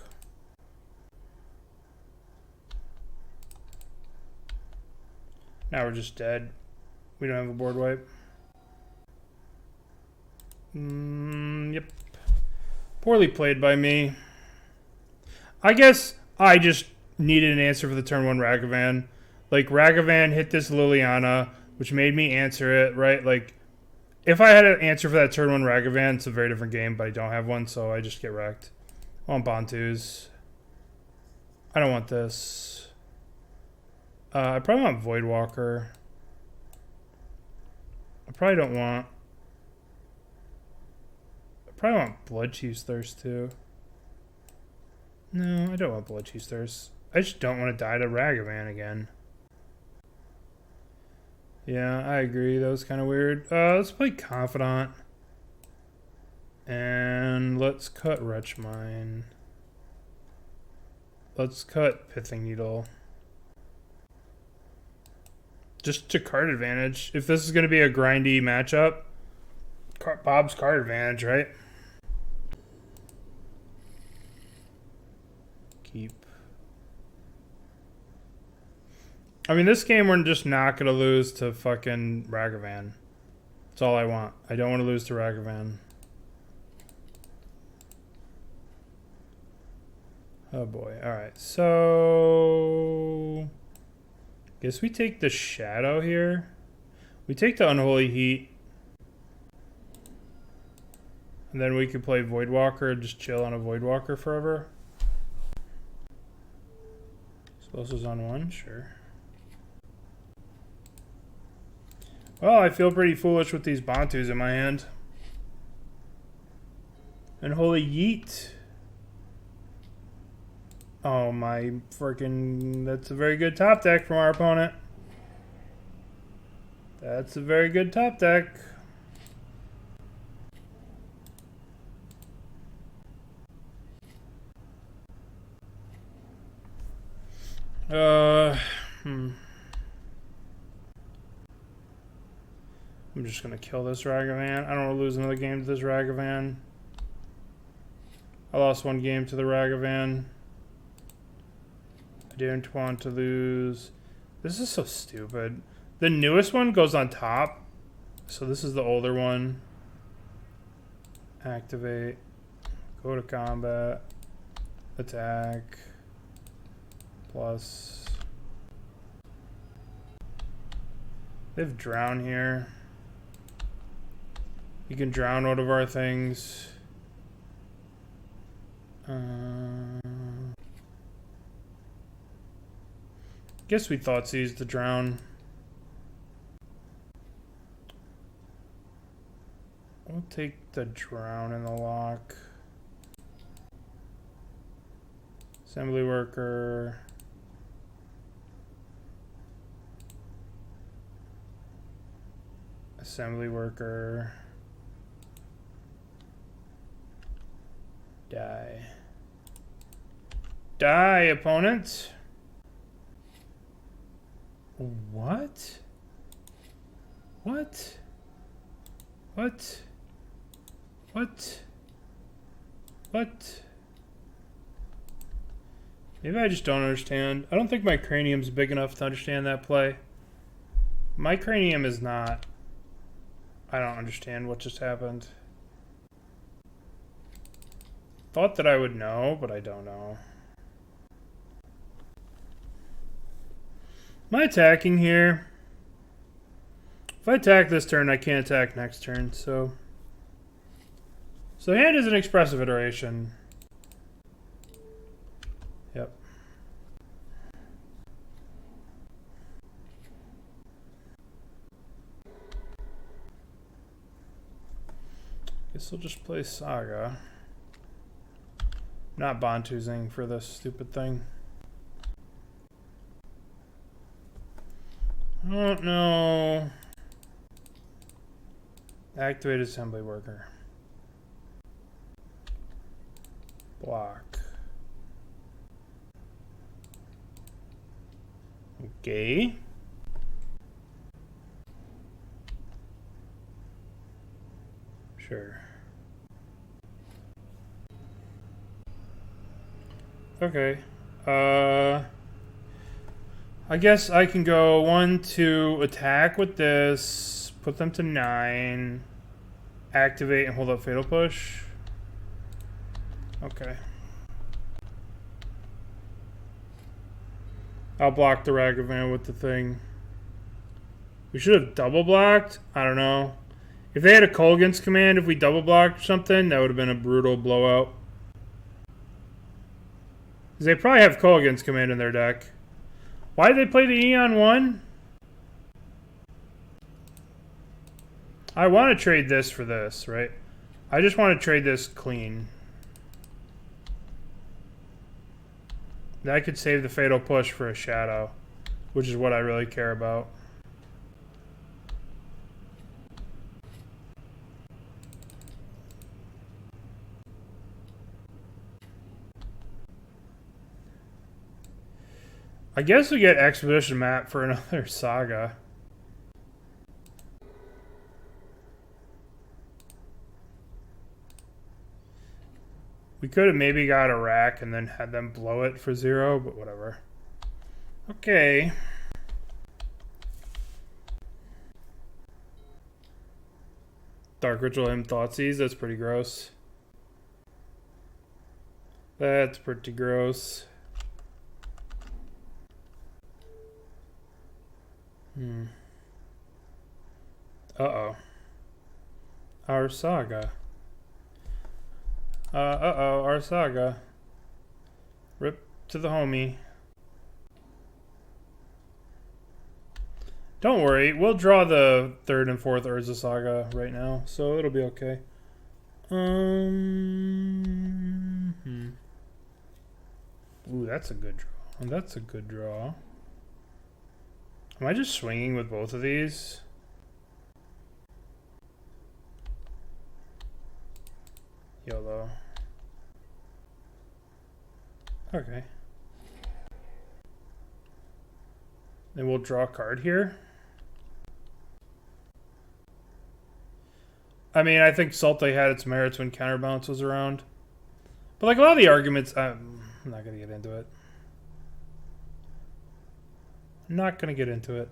Now we're just dead. We don't have a board wipe. Yep. Poorly played by me. I guess I just needed an answer for the turn 1 Ragavan. Like, Ragavan hit this Liliana, which made me answer it, right? Like, if I had an answer for that turn 1 Ragavan, it's a very different game, but I don't have one, so I just get wrecked. I want Bontus. I don't want this. I probably want Voidwalker. I probably don't want... I probably want Bloodchief's Thirst, too. No, I don't want Bloodchief's Thirst. I just don't want to die to Ragavan again. Yeah, I agree. That was kind of weird. Let's play Confidant. And let's cut Wretch Mine. Let's cut Pithing Needle. Just to card advantage. If this is going to be a grindy matchup, Bob's card advantage, right? Keep. I mean, this game we're just not going to lose to fucking Ragavan. That's all I want. I don't want to lose to Ragavan. Oh boy. Alright, so... guess we take the Shadow here. We take the Unholy Heat. And then we could play Voidwalker and just chill on a Voidwalker forever. Spells on 1, sure. Well, I feel pretty foolish with these Bontus in my hand. Unholy Yeet. Oh my freaking... that's a very good top deck from our opponent. That's a very good top deck. I'm just gonna kill this Ragavan. I don't want to lose another game to this Ragavan. I lost 1 game to the Ragavan. I didn't want to lose. This is so stupid. The newest one goes on top. So this is the older one. Activate. Go to combat. Attack. Plus. They have Drown here. You can drown out of our things. Guess we Thoughtseize to drown. We'll take the drown in the lock. Assembly Worker. Assembly Worker. Die. Die, opponent. What? What? What? What? What? Maybe I just don't understand. I don't think my cranium's big enough to understand that play. My cranium is not. I don't understand what just happened. Thought that I would know, but I don't know. Am I attacking here? If I attack this turn, I can't attack next turn, so... So hand is an expressive iteration. Yep. Guess I'll just play Saga. Not Bontuing for this stupid thing. I don't know. Activate Assembly Worker. Block. Okay. Sure. Okay. I guess I can go 1, 2, attack with this, put them to 9, activate and hold up Fatal Push. Okay. I'll block the Ragavan with the thing. We should have double blocked. I don't know. If they had a Kolaghan's command, if we double blocked something, that would have been a brutal blowout. Because they probably have Kolaghan's command in their deck. Why did they play the Eon 1? I want to trade this for this, right? I just want to trade this clean. That could save the Fatal Push for a Shadow, which is what I really care about. I guess we get Expedition Map for another Saga. We could have maybe got a rack and then had them blow it for 0, but whatever. Okay. Dark Ritual him Thoughtseize, that's pretty gross. That's pretty gross. Uh-oh. Our Saga. Uh-oh, our Saga. Rip to the homie. Don't worry, we'll draw the 3rd and 4th Urza Saga right now, so it'll be okay. Ooh, that's a good draw. That's a good draw. Am I just swinging with both of these? YOLO. Okay. Then we'll draw a card here. I mean, I think Salte had its merits when Counterbalance was around. But like a lot of the arguments, I'm not going to get into it. I'm not going to get into it.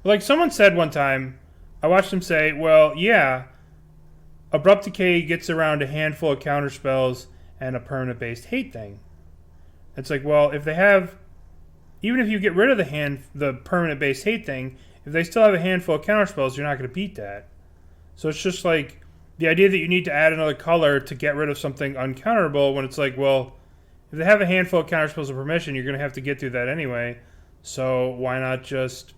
Like someone said one time, I watched him say, well, yeah, Abrupt Decay gets around a handful of counterspells and a permanent-based hate thing. It's like, well, if they have, even if you get rid of the permanent-based hate thing, if they still have a handful of counterspells, you're not going to beat that. So it's just like the idea that you need to add another color to get rid of something uncounterable when it's like, well, if they have a handful of counterspells of permission, you're going to have to get through that anyway. So why not just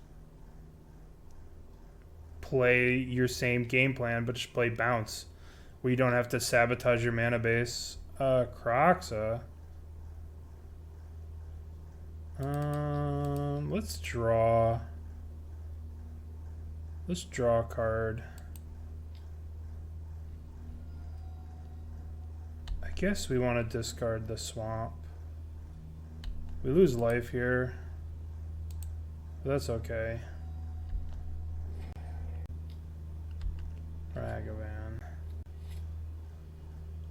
play your same game plan, but just play bounce, where you don't have to sabotage your mana base. Croxa. Let's draw. Let's draw a card. I guess we want to discard the swamp. We lose life here. But that's okay. Ragavan.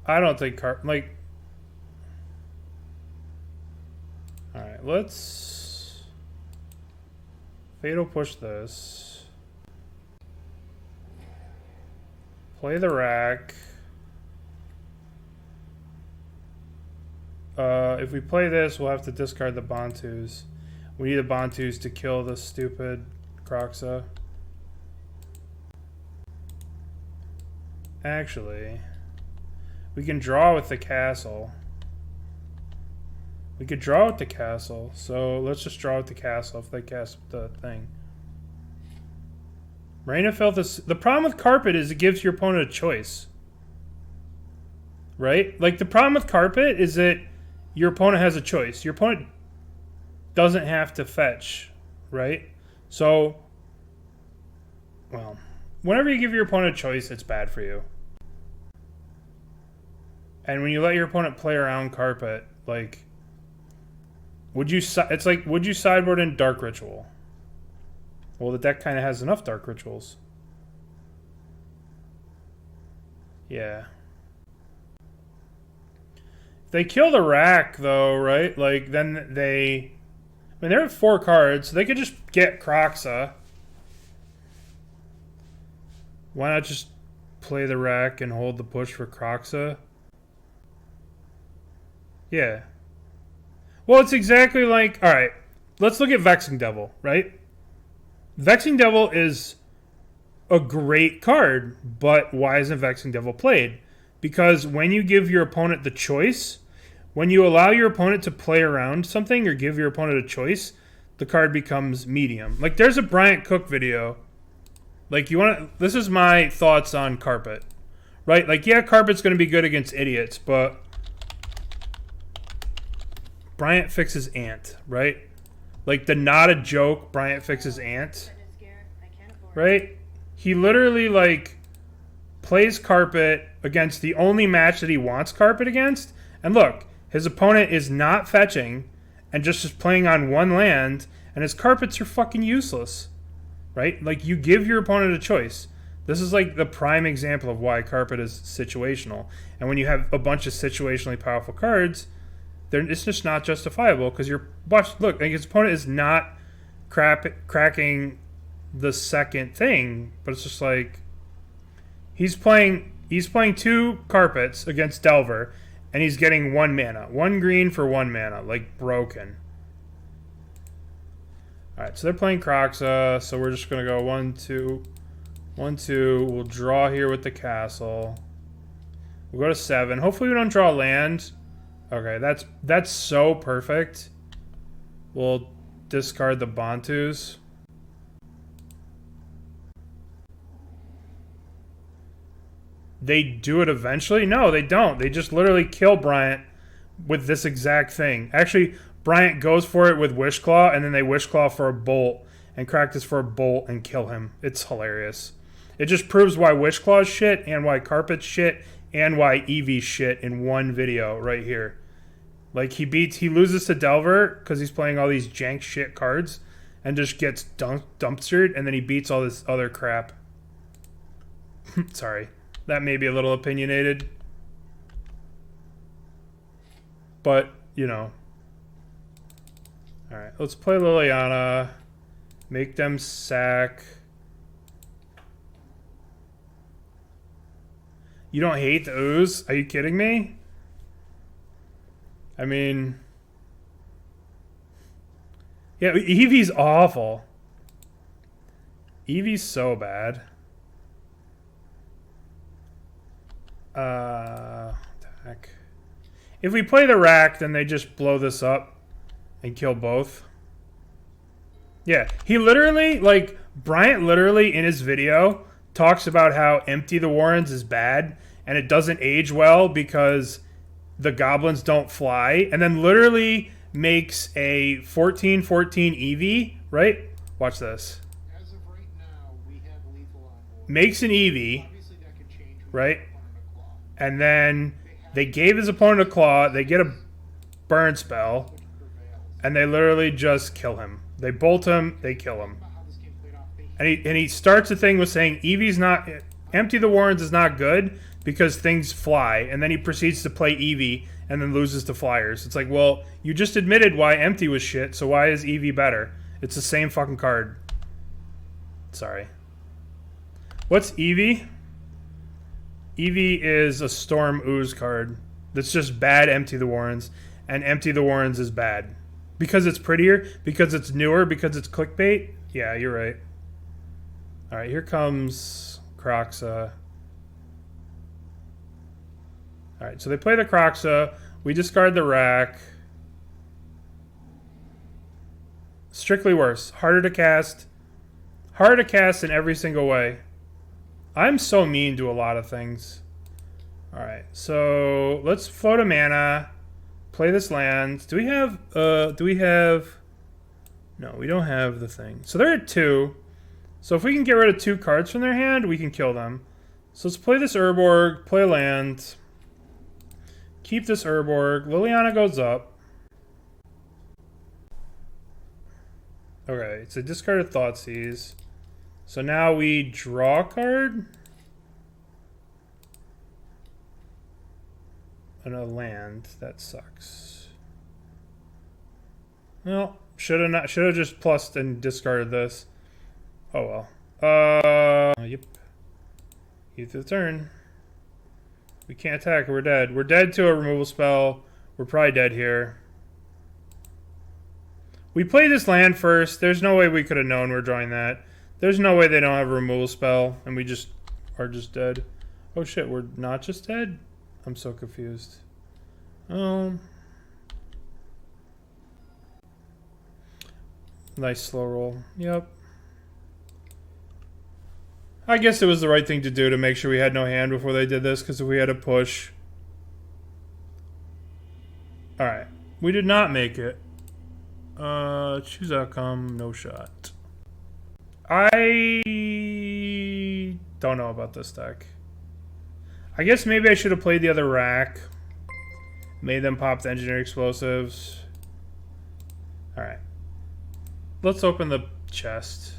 I don't think like. Alright, let's Fatal Push this. Play the rack. If we play this, we'll have to discard the Bontus. We need the Bontus to kill the stupid Croxa. Actually, we can draw with the castle. We could draw with the castle, so let's just draw with the castle if they cast the thing. Rain of Filth is... The problem with Carpet is it gives your opponent a choice. Right? Like, the problem with Carpet is that your opponent has a choice. Your opponent doesn't have to fetch, right? So, well, whenever you give your opponent a choice, it's bad for you. And when you let your opponent play around Carpet, like... It's like, would you sideboard in Dark Ritual? Well, the deck kind of has enough Dark Rituals. Yeah. If they kill the rack, though, right? Like, then they... I mean, they're at 4 cards, so they could just get Croxa. Why not just play the rack and hold the push for Croxa? Yeah. Well, it's exactly like... Alright, let's look at Vexing Devil, right? Vexing Devil is a great card, but why isn't Vexing Devil played? Because when you give your opponent the choice, when you allow your opponent to play around something or give your opponent a choice, the card becomes medium. Like, there's a Bryant Cook video. Like, you want to... This is my thoughts on Carpet. Right? Like, yeah, Carpet's going to be good against idiots, but... Bryant fixes Ant, right? Like, the not a joke Bryant fixes Ant. Right? He literally, like, plays Carpet against the only match that he wants Carpet against. And look, his opponent is not fetching and just is playing on 1 land, and his Carpets are fucking useless. Right? Like, you give your opponent a choice. This is, like, the prime example of why Carpet is situational. And when you have a bunch of situationally powerful cards... It's just not justifiable because you're... Look, like his opponent is not cracking the second thing, but it's just like... He's playing 2 Carpets against Delver, and he's getting 1 mana. 1 green for 1 mana. Like, broken. Alright, so they're playing Croxa, so we're just going to go 1, 2... 1, 2. We'll draw here with the castle. We'll go to 7. Hopefully we don't draw land... Okay, that's so perfect. We'll discard the Bontus. They do it eventually? No, they don't. They just literally kill Bryant with this exact thing. Actually, Bryant goes for it with Wishclaw, and then they Wishclaw for a bolt, and crack this for a bolt and kill him. It's hilarious. It just proves why Wishclaw's shit, and why Carpet's shit, and why Eevee's shit in one video right here. Like, he loses to Delver because he's playing all these jank shit cards and just gets dumpstered, and then he beats all this other crap. Sorry. That may be a little opinionated. But, you know. Alright, let's play Liliana. Make them sack. You don't hate the ooze? Are you kidding me? I mean... Yeah, Eevee's awful. Eevee's so bad. Attack. If we play the rack, then they just blow this up and kill both. Yeah, he literally, like, Bryant literally in his video talks about how Empty the Warrens is bad and it doesn't age well because the goblins don't fly, and then literally makes a 14/14 EV, right? Watch this. As of right now, we have lethal on board. Makes an EV, Obviously, that could change with right? the opponent a claw, And then they gave his opponent a claw, they get a burn spell, which prevails. and they literally just kill him. They bolt him, they kill him. About how this game played off, they And he starts the thing with saying Eevee's not Empty the Warrens is not good because things fly, and then he proceeds to play Eevee and then loses to flyers. It's like, well, you just admitted why Empty was shit, so why is Eevee better? It's the same fucking card. Sorry. What's Eevee? Eevee is a Storm Ooze card that's just bad Empty the Warrens, and Empty the Warrens is bad. Because it's prettier, because it's newer, because it's clickbait? Yeah, you're right. Alright, here comes Kroxa. Alright, so they play the Kroxa. We discard the rack. Strictly worse. Harder to cast. Harder to cast in every single way. I'm so mean to a lot of things. Alright, so let's float a mana. Play this land. Do we have... No, we don't have the thing. So they're at 2. So if we can get rid of 2 cards from their hand, we can kill them. So let's play this Urborg, play land. Keep this Urborg. Liliana goes up. Okay, it's a discarded Thoughtseize. So now we draw a card. And a land. That sucks. Well, should have just plussed and discarded this. Oh well. Yep. Use the turn. We can't attack. We're dead. We're dead to a removal spell. We're probably dead here. We played this land first. There's no way we could have known we're drawing that. There's no way they don't have a removal spell, and we just are just dead. Oh shit, we're not just dead? I'm so confused. Nice slow roll. Yep. I guess it was the right thing to do to make sure we had no hand before they did this, because if we had a push... Alright. We did not make it. Choose outcome, no shot. I don't know about this deck. I guess maybe I should have played the other rack. Made them pop the engineer explosives. Alright. Let's open the chest.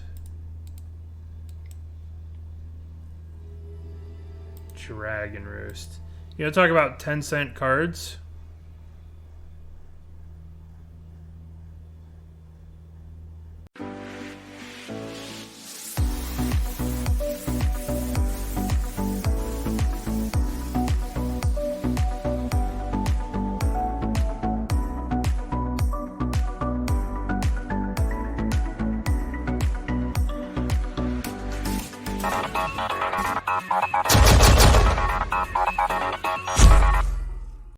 Dragon Roost. You know, talk about 10-cent cards.